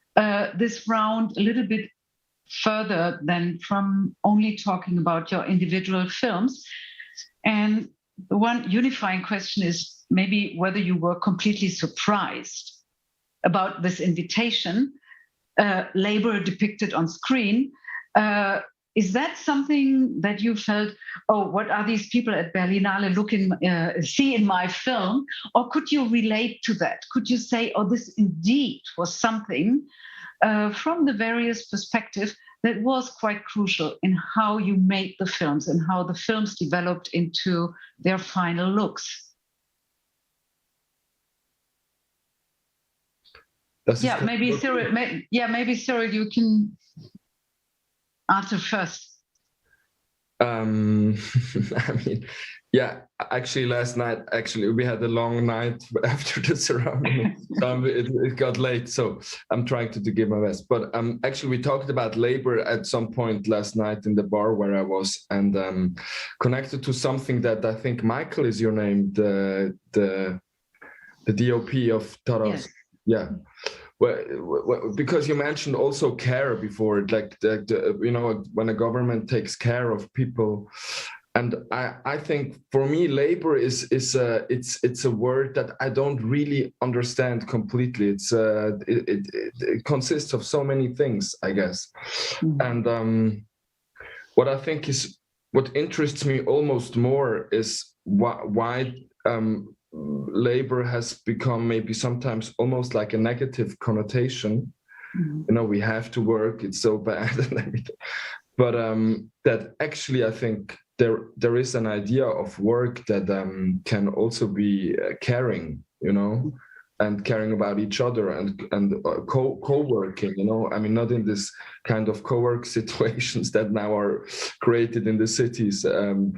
round a little bit further than from only talking about your individual films. And the one unifying question is maybe whether you were completely surprised about this invitation, labor depicted on screen. Is that something that you felt, oh, what are these people at Berlinale see in my film? Or could you relate to that? Could you say, oh, this indeed was something from the various perspectives that was quite crucial in how you made the films and how the films developed into their final looks? Maybe Cyril, you can answer first. I mean, yeah, actually last night, we had a long night after the ceremony. So it got late, so I'm trying to give my best. But actually we talked about labor at some point last night in the bar where I was, and connected to something that I think Michael is your name, the DOP of Taras. Yes. Yeah. Well, because you mentioned also care before, like you know, when a government takes care of people, and I think for me labor is a word that I don't really understand completely. It consists of so many things, I guess, and what I think is what interests me almost more is why labor has become maybe sometimes almost like a negative connotation. You know, we have to work, it's so bad and everything. But that actually I think there is an idea of work that can also be caring, you know, and caring about each other and co-working, you know. I mean, not in this kind of co-work situations that now are created in the cities,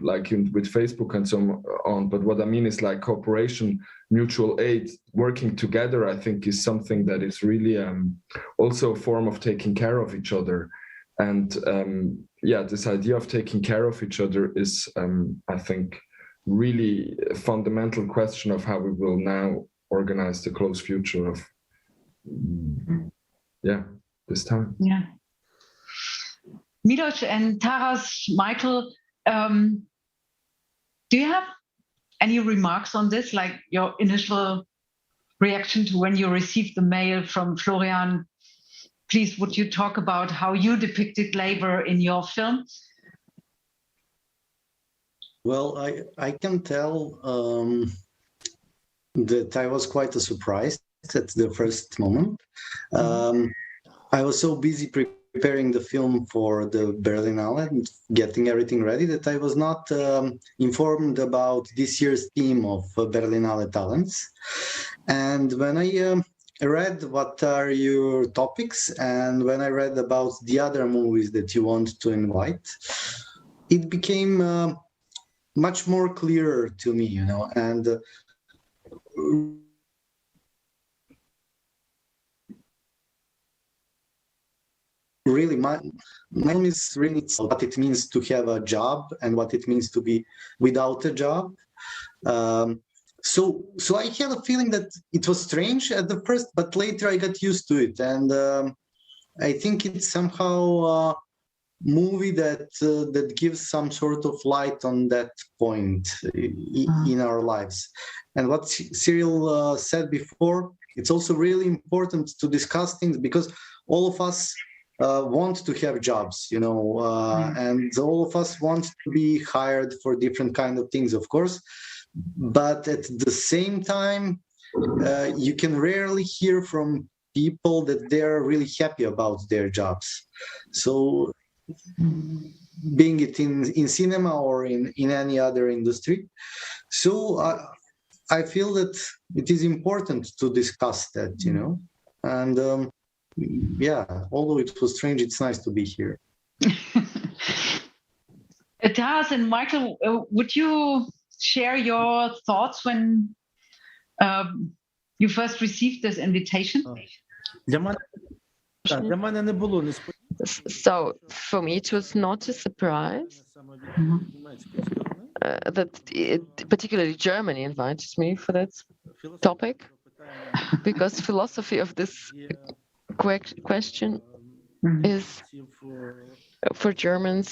like with Facebook and so on. But what I mean is like cooperation, mutual aid, working together, I think is something that is really also a form of taking care of each other. And yeah, this idea of taking care of each other is, I think, really a fundamental question of how we will now organize the close future of this time. Yeah. Milos and Taras, Michael, do you have any remarks on this, like your initial reaction to when you received the mail from Florian? Please, would you talk about how you depicted labor in your film? Well, I can tell that I was quite surprised at the first moment. I was so busy preparing the film for the Berlinale and getting everything ready that I was not informed about this year's theme of Berlinale Talents. And when I read what are your topics and when I read about the other movies that you want to invite, it became much more clearer to me, you know, and really my name is really what it means to have a job and what it means to be without a job. So I had a feeling that it was strange at the first, but later I got used to it, and I think it's somehow movie that gives some sort of light on that point in our lives. And what Cyril said before, it's also really important to discuss things because all of us want to have jobs, you know, and all of us want to be hired for different kind of things, of course. But at the same time, you can rarely hear from people that they're really happy about their jobs. So being it in cinema or in any other industry. So I feel that it is important to discuss that, you know, and yeah, although it was strange, it's nice to be here. It does. And Michael, would you share your thoughts when you first received this invitation? Для мене, так, для мене не було So for me, it was not a surprise that particularly Germany invited me for that topic, because philosophy of this question is for Germans.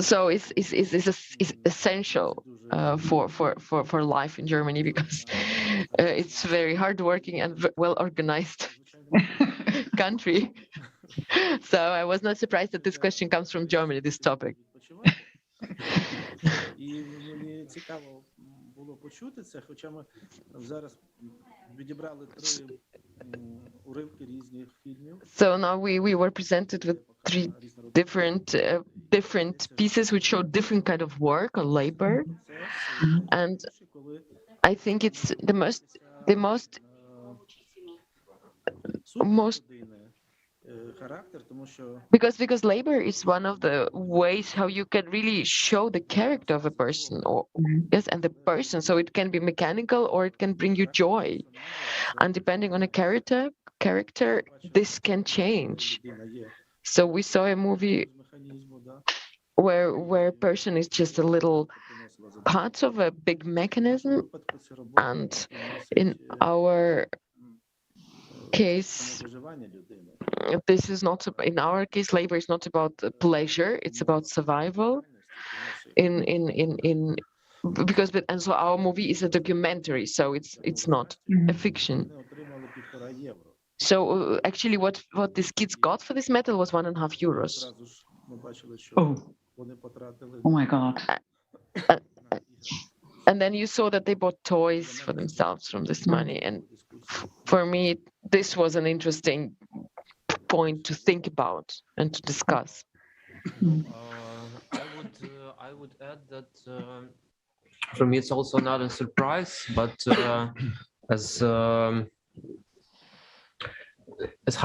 So it's essential for life in Germany, because it's very hardworking and well organized country. So I was not surprised that this question comes from Germany, this topic. Було почути це, хоча ми зараз відібрали 3 уривки різних фільмів. So now we were presented with 3 different pieces which show different kind of work or labor, and I think it's the most because labor is one of the ways how you can really show the character of a person, or yes, and the person. So it can be mechanical or it can bring you joy, and depending on a character, this can change. So we saw a movie where a person is just a little part of a big mechanism, and in our case, this is not, in our case, labor is not about pleasure, it's about survival and so our movie is a documentary, so it's not a fiction. So actually what these kids got for this medal was €1.5. Oh my God. And then you saw that they bought toys for themselves from this money, and for me this was an interesting point to think about and to discuss. I would add that for me it's also not a surprise, but as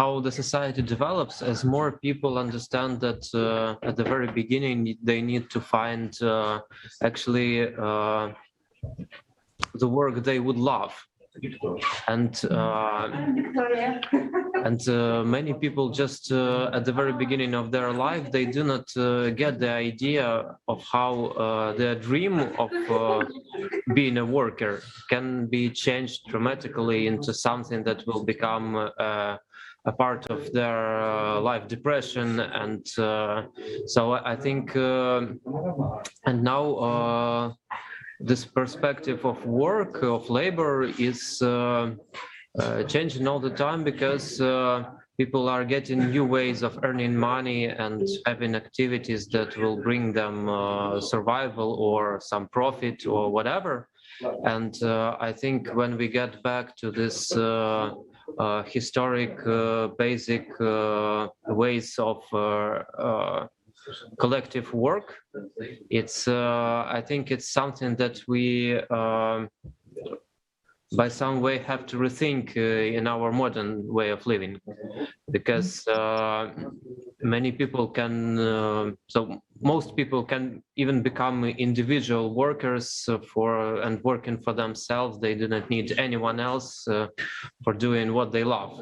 how the society develops, as more people understand that at the very beginning they need to find actually the work they would love, and many people just at the very beginning of their life, they do not get the idea of how their dream of being a worker can be changed dramatically into something that will become a part of their life depression. And so I think and now this perspective of work, of labor, is changing all the time, because people are getting new ways of earning money and having activities that will bring them survival or some profit or whatever. And I think when we get back to this historic basic ways of collective work, it's I think it's something that we by some way have to rethink in our modern way of living, because many people can so most people can even become individual workers and working for themselves. They do not need anyone else for doing what they love,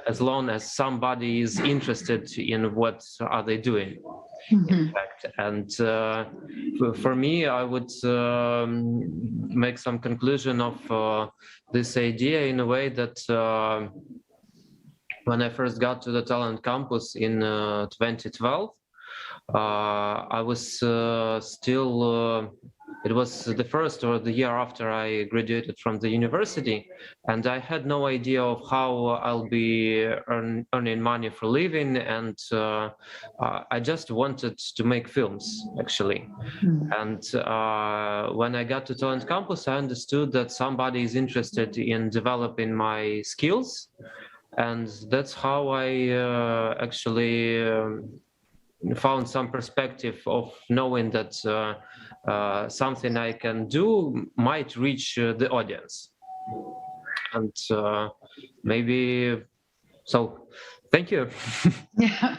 as long as somebody is interested in what are they doing. In fact, and for me, I would make some conclusion of this idea in a way that when I first got to the Talent Campus in 2012, I was still it was the first or the year after I graduated from the university, and I had no idea of how I'll be earning money for living, and I just wanted to make films, actually. And when I got to Talent Campus, I understood that somebody is interested in developing my skills, and that's how I actually found some perspective of knowing that something I can do might reach the audience. And maybe, so Thank you. Yeah.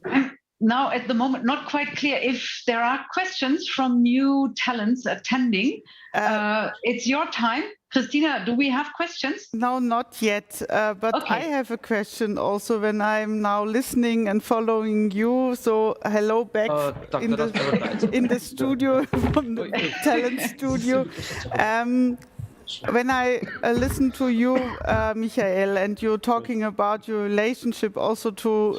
I'm now at the moment not quite clear if there are questions from new talents attending. It's your time. Christina, do we have questions? No, not yet. But Okay. I have a question also when I'm now listening and following you. So hello back in the studio, from the talent studio. When I listen to you, Michael, and you're talking about your relationship also to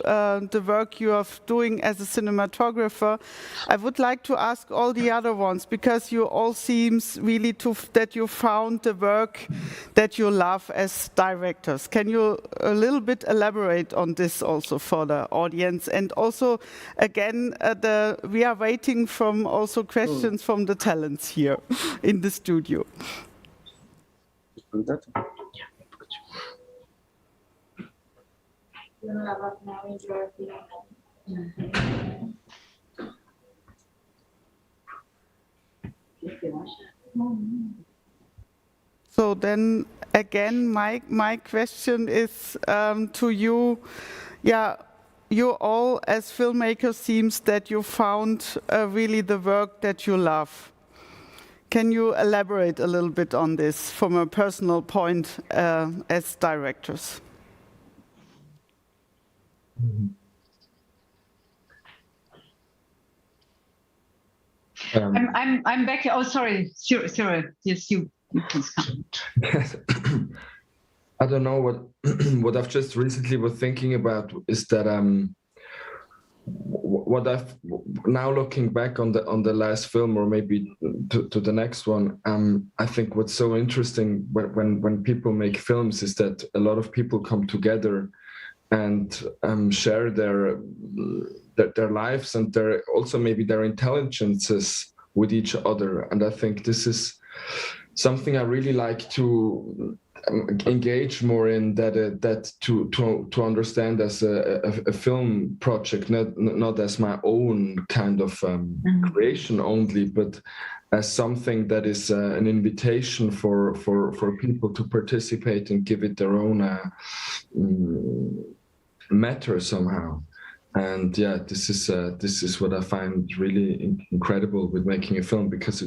the work you are doing as a cinematographer, I would like to ask all the other ones, because you all seems really that you found the work that you love as directors. Can you a little bit elaborate on this also for the audience? And also, again, we are waiting from also questions from the talents here in the studio. So then again, my question is to you. Yeah, you all as filmmakers seems that you found really the work that you love. Can you elaborate a little bit on this from a personal point as directors? I'm back. Oh, sorry, Cyril. Yes, you please come. I don't know what I've just recently was thinking about is that what I've now looking back on the last film, or maybe to the next one, I think what's so interesting when people make films is that a lot of people come together and share their lives and also maybe their intelligences with each other. And I think this is something I really like to engage more in, that to understand as a film project, not as my own kind of creation only, but as something that is an invitation for people to participate and give it their own matter somehow. And yeah, this is what I find really incredible with making a film, because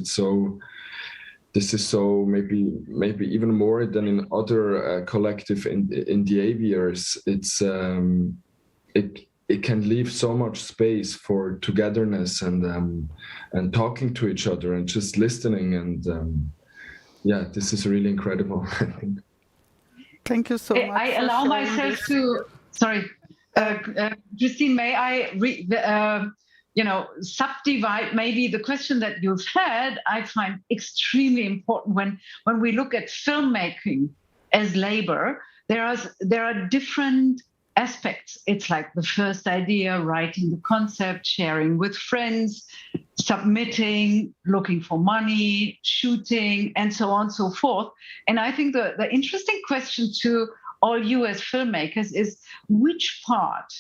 this is so maybe even more than in other collective in the aviars. It's it can leave so much space for togetherness and talking to each other and just listening, and yeah, this is really incredible. I think. Thank you so much. I allow myself to. Sorry, Christine, may I subdivide maybe the question that you've had? I find extremely important when we look at filmmaking as labor. There are different aspects. It's like the first idea, writing the concept, sharing with friends, submitting, looking for money, shooting, and so on and so forth. And I think the interesting question to all you as filmmakers is, which part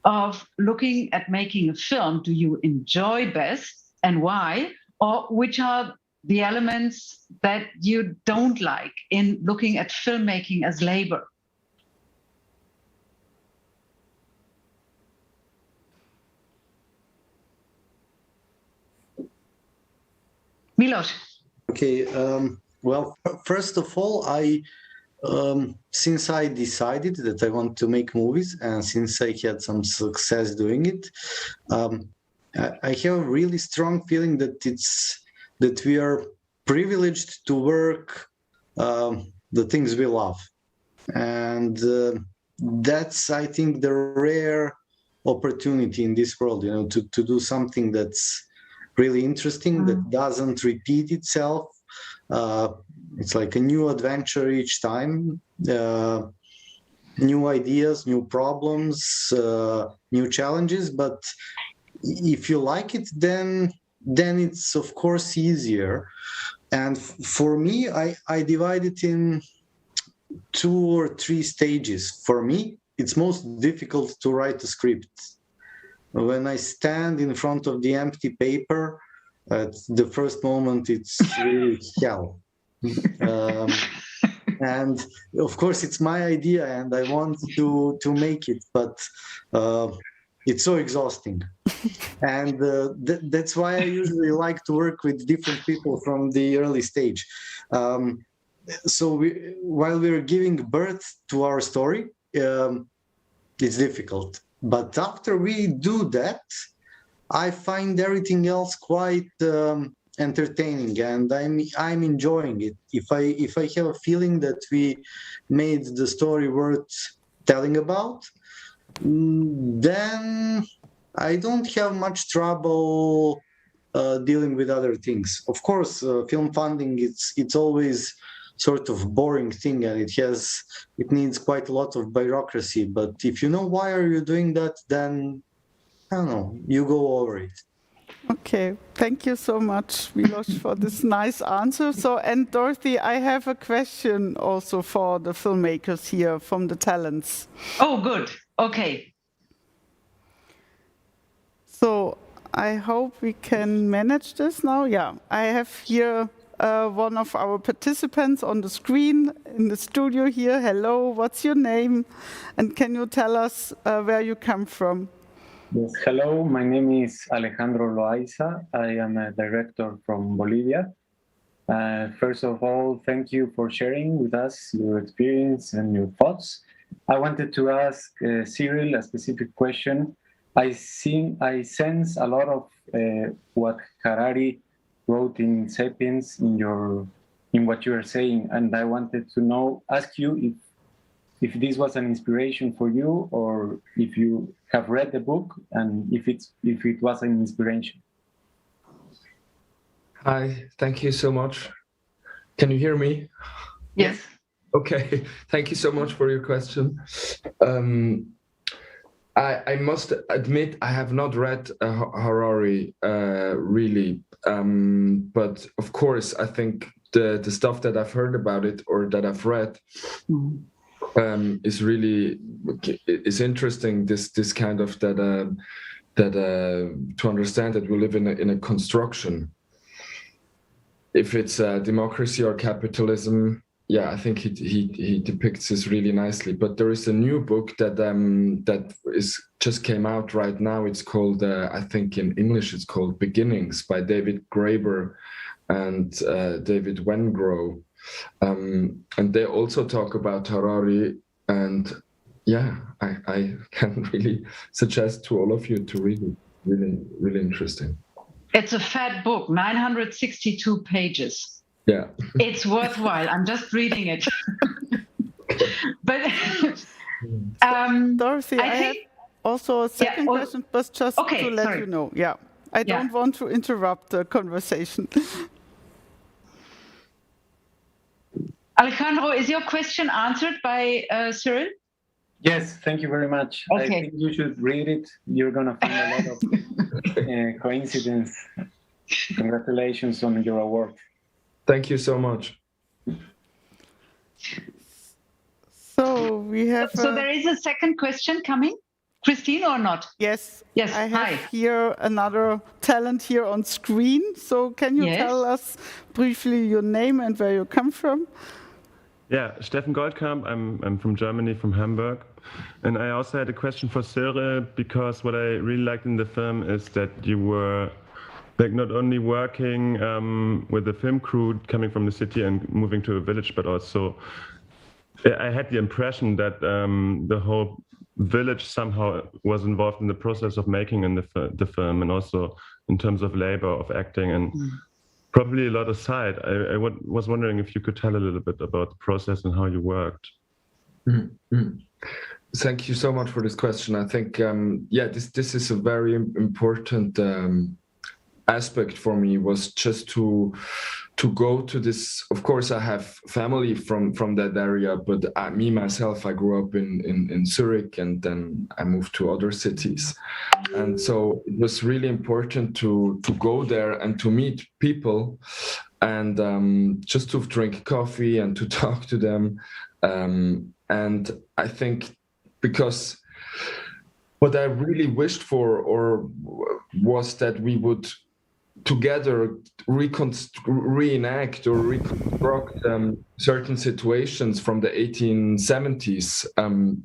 of looking at making a film do you enjoy best and why? Or which are the elements that you don't like in looking at filmmaking as labor? Milos. Okay. Well, first of all, since I decided that I want to make movies, and since I had some success doing it, I have a really strong feeling that we are privileged to work the things we love, and that's, I think, the rare opportunity in this world, to do something that's really interesting, that doesn't repeat itself. It's like a new adventure each time, new ideas, new problems, new challenges. But if you like it, then it's of course easier. And for me, I divide it in 2 or 3 stages. For me, it's most difficult to write a script. When I stand in front of the empty paper, at the first moment, it's really hell. And of course, it's my idea, and I want to make it, but it's so exhausting. And that's why I usually like to work with different people from the early stage. So while we're giving birth to our story, it's difficult. But after we do that, I find everything else quite entertaining, and I'm enjoying it. If I have a feeling that we made the story worth telling about, then I don't have much trouble dealing with other things. Of course, film funding, it's always sort of boring thing, and it needs quite a lot of bureaucracy. But if you know why are you doing that, then I don't know, you go over it. Okay, thank you so much, Milos, for this nice answer. So, and Dorothy, I have a question also for the filmmakers here from the talents. Oh, good. Okay. So I hope we can manage this now. Yeah, I have here one of our participants on the screen in the studio here. Hello, what's your name? And can you tell us where you come from? Yes, hello, my name is Alejandro Loaiza. I am a director from Bolivia. First of all, thank you for sharing with us your experience and your thoughts. I wanted to ask Cyril a specific question. I sense a lot of what Harari wrote in *Sapiens* in what you are saying, and I wanted to ask you if this was an inspiration for you, or if you have read the book, and if it was an inspiration. Hi, thank you so much. Can you hear me? Yes. Okay, thank you so much for your question. I must admit I have not read Harari really, but of course I think the stuff that I've heard about it or that I've read is interesting. This kind of that to understand that we live in a construction. If it's democracy or capitalism, yeah, I think he depicts this really nicely. But there is a new book that just came out right now. It's called I think in English it's called Beginnings by David Graeber and David Wengrow. And they also talk about Harari, and yeah, I can really suggest to all of you to read it. Really, really interesting. It's a fat book, 962 pages. Yeah. It's worthwhile. I'm just reading it. But Dorothy, I have also a second question, but just to let you know. Yeah, I don't want to interrupt the conversation. Alejandro, is your question answered by Cyril? Yes, thank you very much. Okay. I think you should read it. You're going to find a lot of coincidence. Congratulations on your award. Thank you so much. So we have. So there is a second question coming, Christine, or not? Yes. Yes. I have here another talent here on screen. So can you tell us briefly your name and where you come from? Yeah, Steffen Goldkamp. I'm from Germany, from Hamburg. And I also had a question for Cyril, because what I really liked in the film is that you were like not only working with the film crew coming from the city and moving to a village, but also I had the impression that the whole village somehow was involved in the process of making the film, and also in terms of labor, of acting, and probably a lot aside. I was wondering if you could tell a little bit about the process and how you worked. Mm-hmm. Thank you so much for this question. I think, this is a very important aspect for me, was just to go to this. Of course, I have family from that area, but me myself, I grew up in Zurich, and then I moved to other cities, and so it was really important to go there and to meet people, and just to drink coffee and to talk to them, and I think because what I really wished for was that we would together reenact or reconstruct certain situations from the 1870s,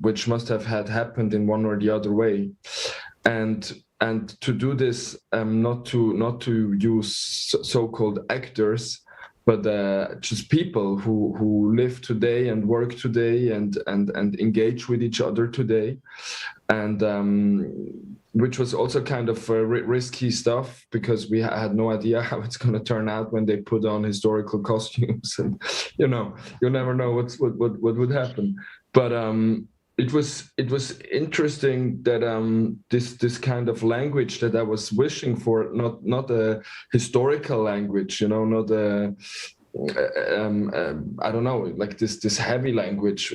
which must have had happened in one or the other way, and to do this, not to use so-called actors, but just people who live today and work today and engage with each other today, and which was also kind of risky stuff, because we had no idea how it's going to turn out when they put on historical costumes, and you never know what would happen. But it was interesting that this kind of language that I was wishing for, not a historical language, not a I don't know, like this heavy language,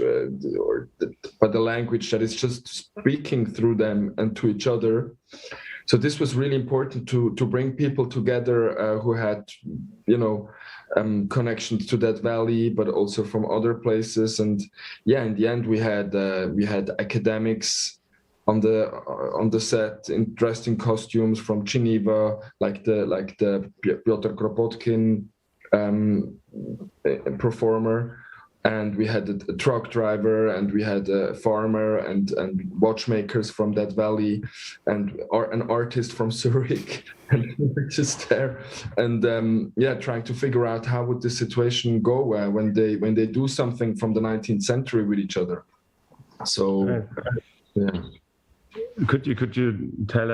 but the language that is just speaking through them and to each other. So this was really important to bring people together who had, connections to that valley, but also from other places. And yeah, in the end, we had academics on the set dressed in costumes from Geneva, like the Piotr Kropotkin performer, and we had a truck driver, and we had a farmer and watchmakers from that valley, and an artist from Zurich, and we were just there, and trying to figure out how would this situation go when they do something from the 19th century with each other. So yeah. Could you tell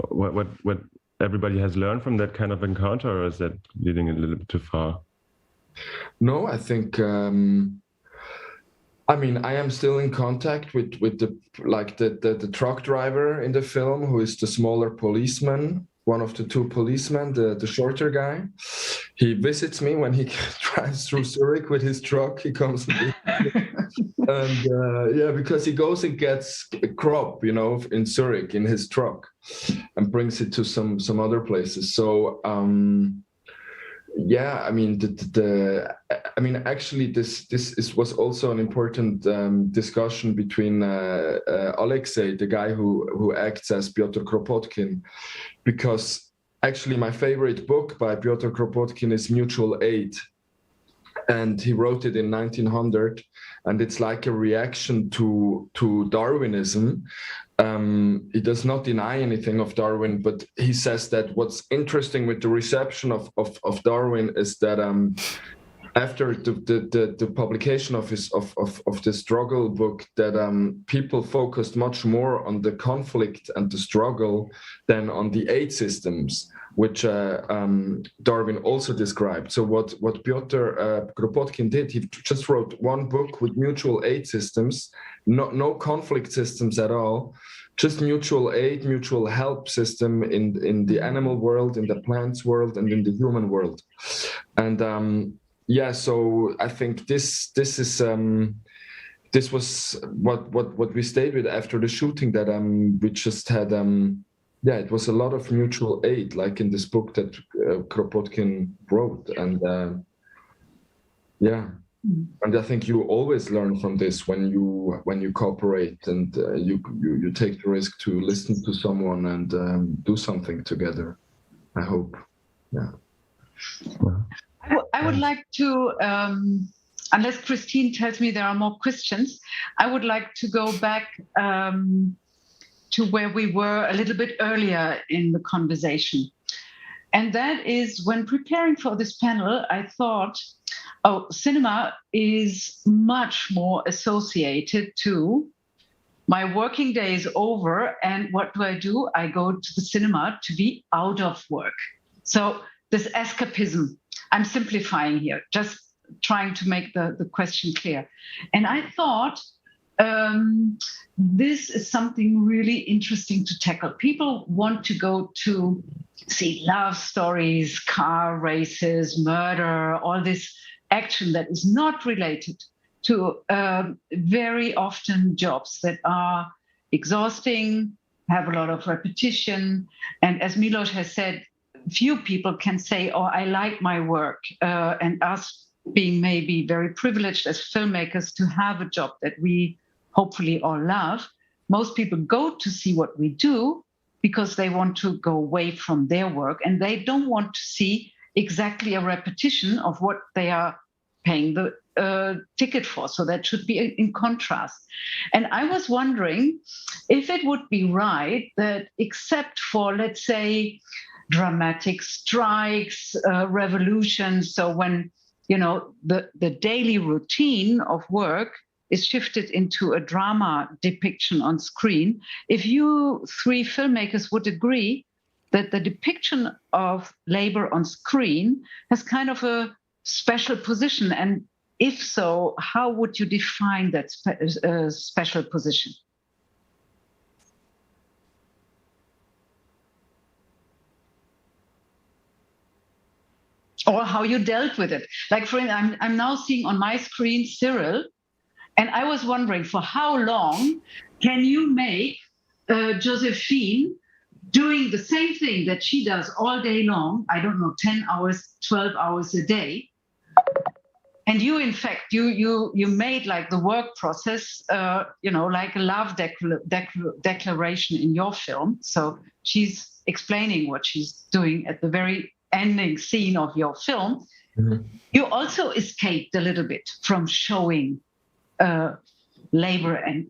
what everybody has learned from that kind of encounter, or is that leading a little bit too far? No, I think I am still in contact with the truck driver in the film, who is the smaller policeman, one of the two policemen, the shorter guy. He visits me when he drives through Zurich with his truck. He comes and because he goes and gets a crop, in Zurich in his truck, and brings it to some other places. So actually, this was also an important discussion between Alexei, the guy who acts as Piotr Kropotkin, because actually my favorite book by Piotr Kropotkin is Mutual Aid, and he wrote it in 1900, and it's like a reaction to Darwinism. He does not deny anything of Darwin, but he says that what's interesting with the reception of Darwin is that after the publication of the struggle book, that people focused much more on the conflict and the struggle than on the aid systems, which Darwin also described. So what Piotr Kropotkin did, he just wrote one book with mutual aid systems, no conflict systems at all, just mutual aid, mutual help system in the animal world, in the plants world, and in the human world. And so I think this was what we stayed with after the shooting, that we just had it was a lot of mutual aid, like in this book that Kropotkin wrote, and and I think you always learn from this when you cooperate, and you take the risk to listen to someone and do something together, I hope. I would like to, unless Christine tells me there are more questions, I would like to go back to where we were a little bit earlier in the conversation. And that is, when preparing for this panel, I thought, cinema is much more associated to my working day is over, and what do? I go to the cinema to be out of work. So this escapism, I'm simplifying here, just trying to make the question clear. And I thought this is something really interesting to tackle. People want to go to see love stories, car races, murder, all this action that is not related to very often jobs that are exhausting, have a lot of repetition. And as Milos has said, few people can say, I like my work. And us being maybe very privileged as filmmakers to have a job that we hopefully all love, most people go to see what we do, because they want to go away from their work and they don't want to see exactly a repetition of what they are paying the ticket for. So that should be in contrast. And I was wondering if it would be right that, except for, let's say, dramatic strikes, revolutions, so when, you know, the daily routine of work is shifted into a drama depiction on screen, if you three filmmakers would agree that the depiction of labor on screen has kind of a special position, and if so, how would you define that special position? Or how you dealt with it. Like, for instance, I'm now seeing on my screen Cyril, and I was wondering, for how long can you make Josephine doing the same thing that she does all day long, I don't know, 10 hours, 12 hours a day, and you, in fact, you made like the work process, you know, like a love declaration in your film. So she's explaining what she's doing at the very ending scene of your film. Mm-hmm. You also escaped a little bit from showing labor and,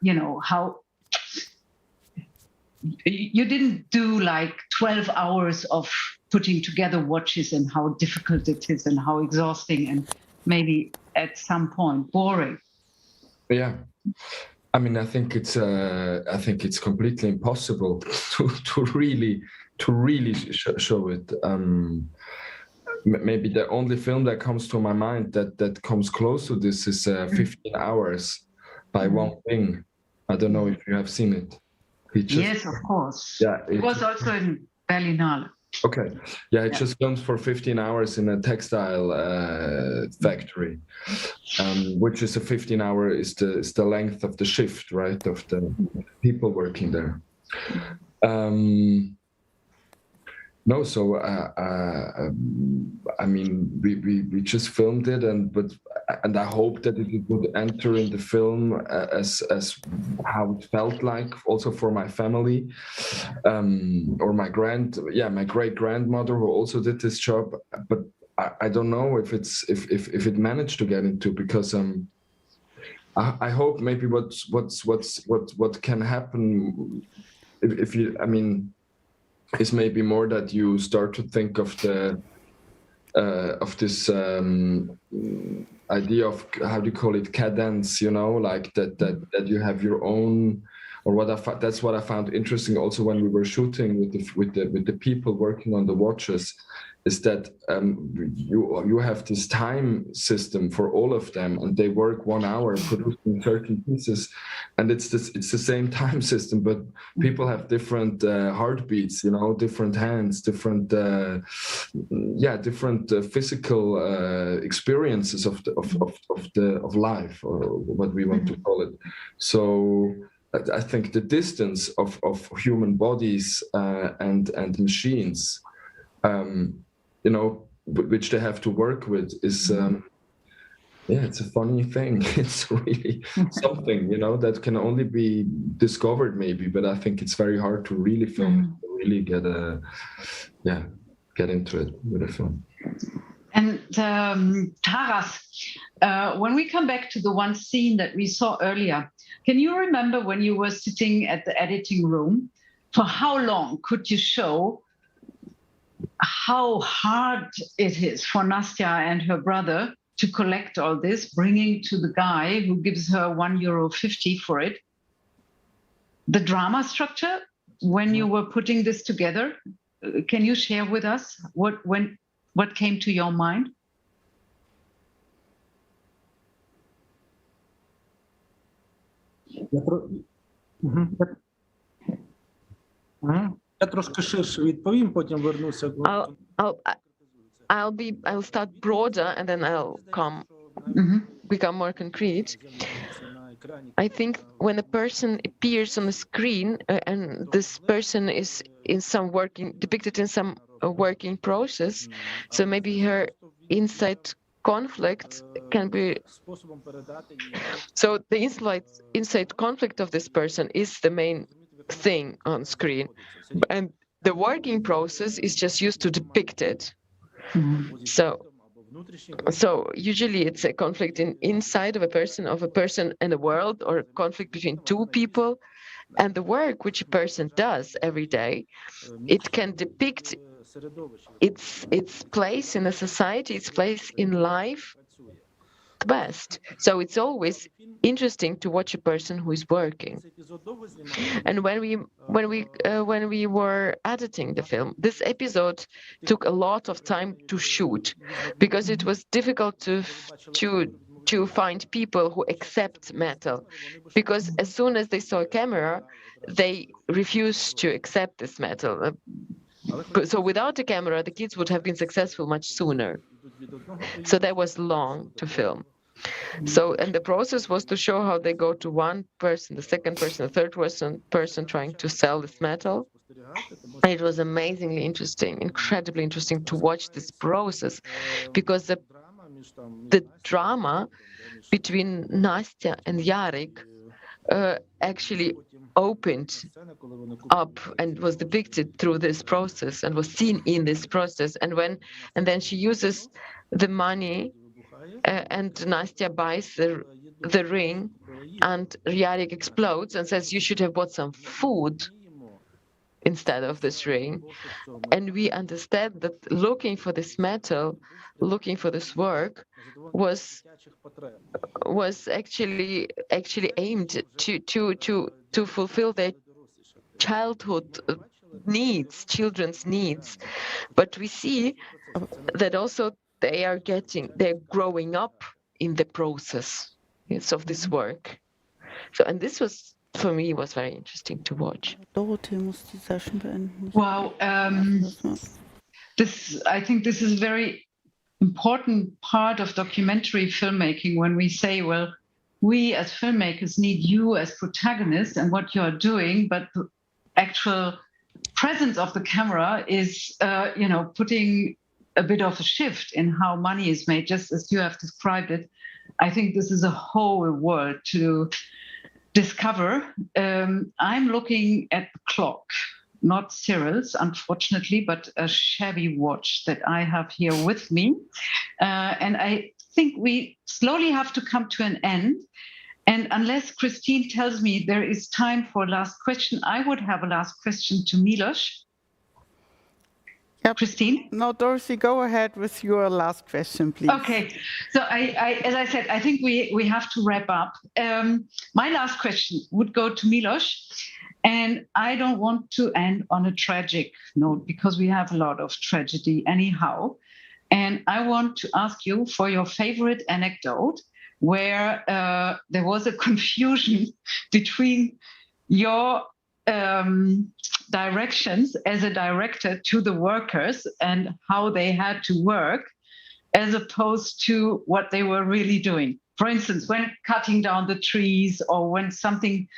you know, how you didn't do like 12 hours of putting together watches and how difficult it is and how exhausting and maybe at some point boring. Yeah, I mean, I think it's completely impossible to really show it. Maybe the only film that comes to my mind that comes close to this is 15 Hours by Wong Bing. I don't know if you have seen it. Yes, of course. Yeah, it was also in Berlinale. Okay, yeah, it just films for 15 hours in a textile factory, which is a 15-hour is the length of the shift, right, of the people working there. No, so I mean, we just filmed it, and I hope that it would enter in the film as how it felt like, also for my family, or my great grandmother who also did this job. But I don't know if it managed to get into, because I hope maybe what can happen if you, I mean, is maybe more that you start to think of the of this idea of, how do you call it, cadence, you know, like that you have your own, or that's what I found interesting also when we were shooting with the people working on the watches, is that you have this time system for all of them, and they work 1 hour producing 30 pieces, and it's the same time system, but people have different heartbeats, you know, different hands, different physical experiences of life, or what we want to call it. So I think the distance of human bodies and machines, you know, which they have to work with, is it's a funny thing. It's really something, you know, that can only be discovered maybe, but I think it's very hard to really film, to really get into it with a film. And Taras, when we come back to the one scene that we saw earlier, can you remember when you were sitting at the editing room, for how long could you show how hard it is for Nastya and her brother to collect all this, bringing to the guy who gives her €1.50 for it? The drama structure, when you were putting this together, can you share with us what came to your mind? Я трошки ширше відповім, потім вернуся. I'll start broader and then I'll become more concrete. I think when a person appears on the screen and this person is depicted in some working process, so maybe her inside conflict can be. So the inside conflict of this person is the main thing on screen, and the working process is just used to depict it. So usually it's a conflict inside of a person and the world, or a conflict between two people. And the work which a person does every day, it can depict its place in a society, its place in life the best. So it's always interesting to watch a person who is working. And when we were editing the film, this episode took a lot of time to shoot, because it was difficult to find people who accept metal, because as soon as they saw a camera, they refused to accept this metal. So without a camera, the kids would have been successful much sooner. So that was long to film. So, and the process was to show how they go to one person, the second person, the third person trying to sell this metal. And it was amazingly interesting, incredibly interesting to watch this process, because the drama between Nastya and Jarek actually opened up and was depicted through this process and was seen in this process. And then she uses the money, and Nastya buys the ring, and Jarek explodes and says, "You should have bought some food instead of this ring." And we understand that looking for this metal, looking for this work, was actually aimed to fulfill their childhood needs, children's needs. But we see that also they're growing up in the process of this work. So, and this was, for me, was very interesting to watch. Wow. I think this is a very important part of documentary filmmaking, when we say, well, we as filmmakers need you as protagonists and what you're doing, but the actual presence of the camera is, putting a bit of a shift in how money is made, just as you have described it. I think this is a whole world to discover. I'm looking at the clock, not Cyril's, unfortunately, but a shabby watch that I have here with me. And I think we slowly have to come to an end. And unless Christine tells me there is time for last question, I would have a last question to Milos. Yep. Christine? No, Dorothy, go ahead with your last question, please. Okay. So as I said, I think we have to wrap up. My last question would go to Milos. And I don't want to end on a tragic note, because we have a lot of tragedy anyhow. And I want to ask you for your favorite anecdote where there was a confusion between your directions as a director to the workers and how they had to work, as opposed to what they were really doing. For instance, when cutting down the trees, or when something,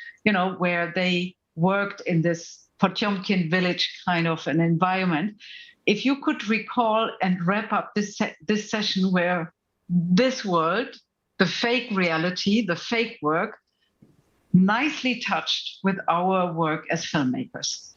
where they worked in this Potemkin village kind of an environment. If you could recall and wrap up this session where this world, the fake reality, the fake work, nicely touched with our work as filmmakers.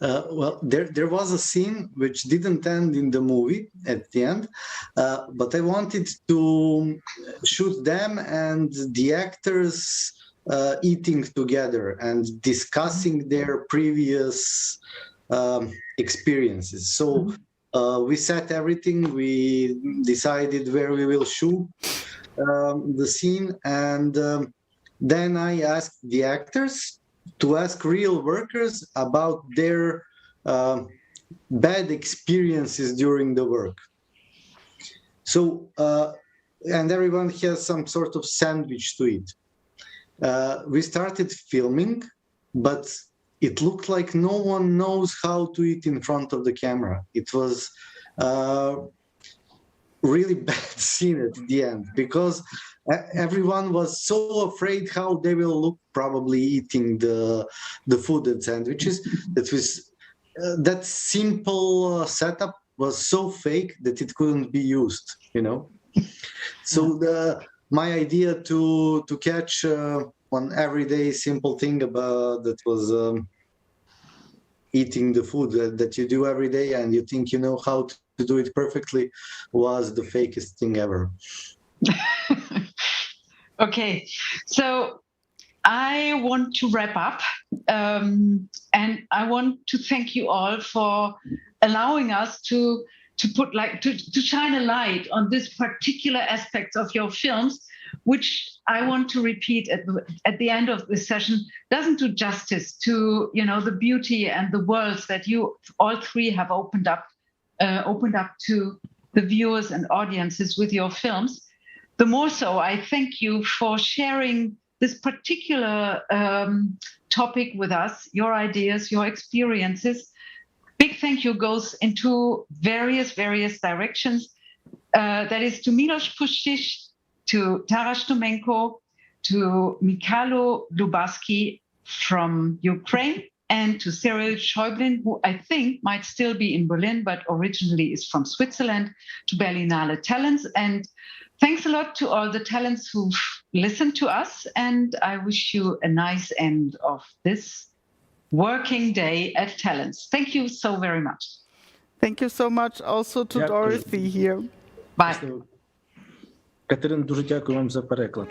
Well, there was a scene which didn't end in the movie at the end, but I wanted to shoot them and the actors eating together and discussing their previous experiences. So we set everything, we decided where we will shoot the scene, and then I asked the actors to ask real workers about their bad experiences during the work. So, and everyone has some sort of sandwich to eat. We started filming, but it looked like no one knows how to eat in front of the camera. It was really bad scene at the end, because everyone was so afraid how they will look probably eating the food and sandwiches. That simple setup was so fake that it couldn't be used, So my idea to catch one everyday simple thing about that was eating the food that you do every day and you think you know how to do it perfectly was the fakest thing ever. Okay, so I want to wrap up, and I want to thank you all for allowing us to shine a light on this particular aspects of your films, which I want to repeat at the end of this session doesn't do justice to the beauty and the worlds that you all three have opened up to the viewers and audiences with your films. The more so, I thank you for sharing this particular topic with us, your ideas, your experiences. Big thank you goes into various directions. That is to Milos Puścić, to Taras Tomenko, to Mikhailo Lubaski from Ukraine, and to Cyril Schäublin, who I think might still be in Berlin, but originally is from Switzerland, to Berlinale Talents. And thanks a lot to all the talents who've listened to us, and I wish you a nice end of this working day at Talents. Thank you so very much. Thank you so much also to Dorothy here. Bye. Катерина, дуже дякую вам за переклад.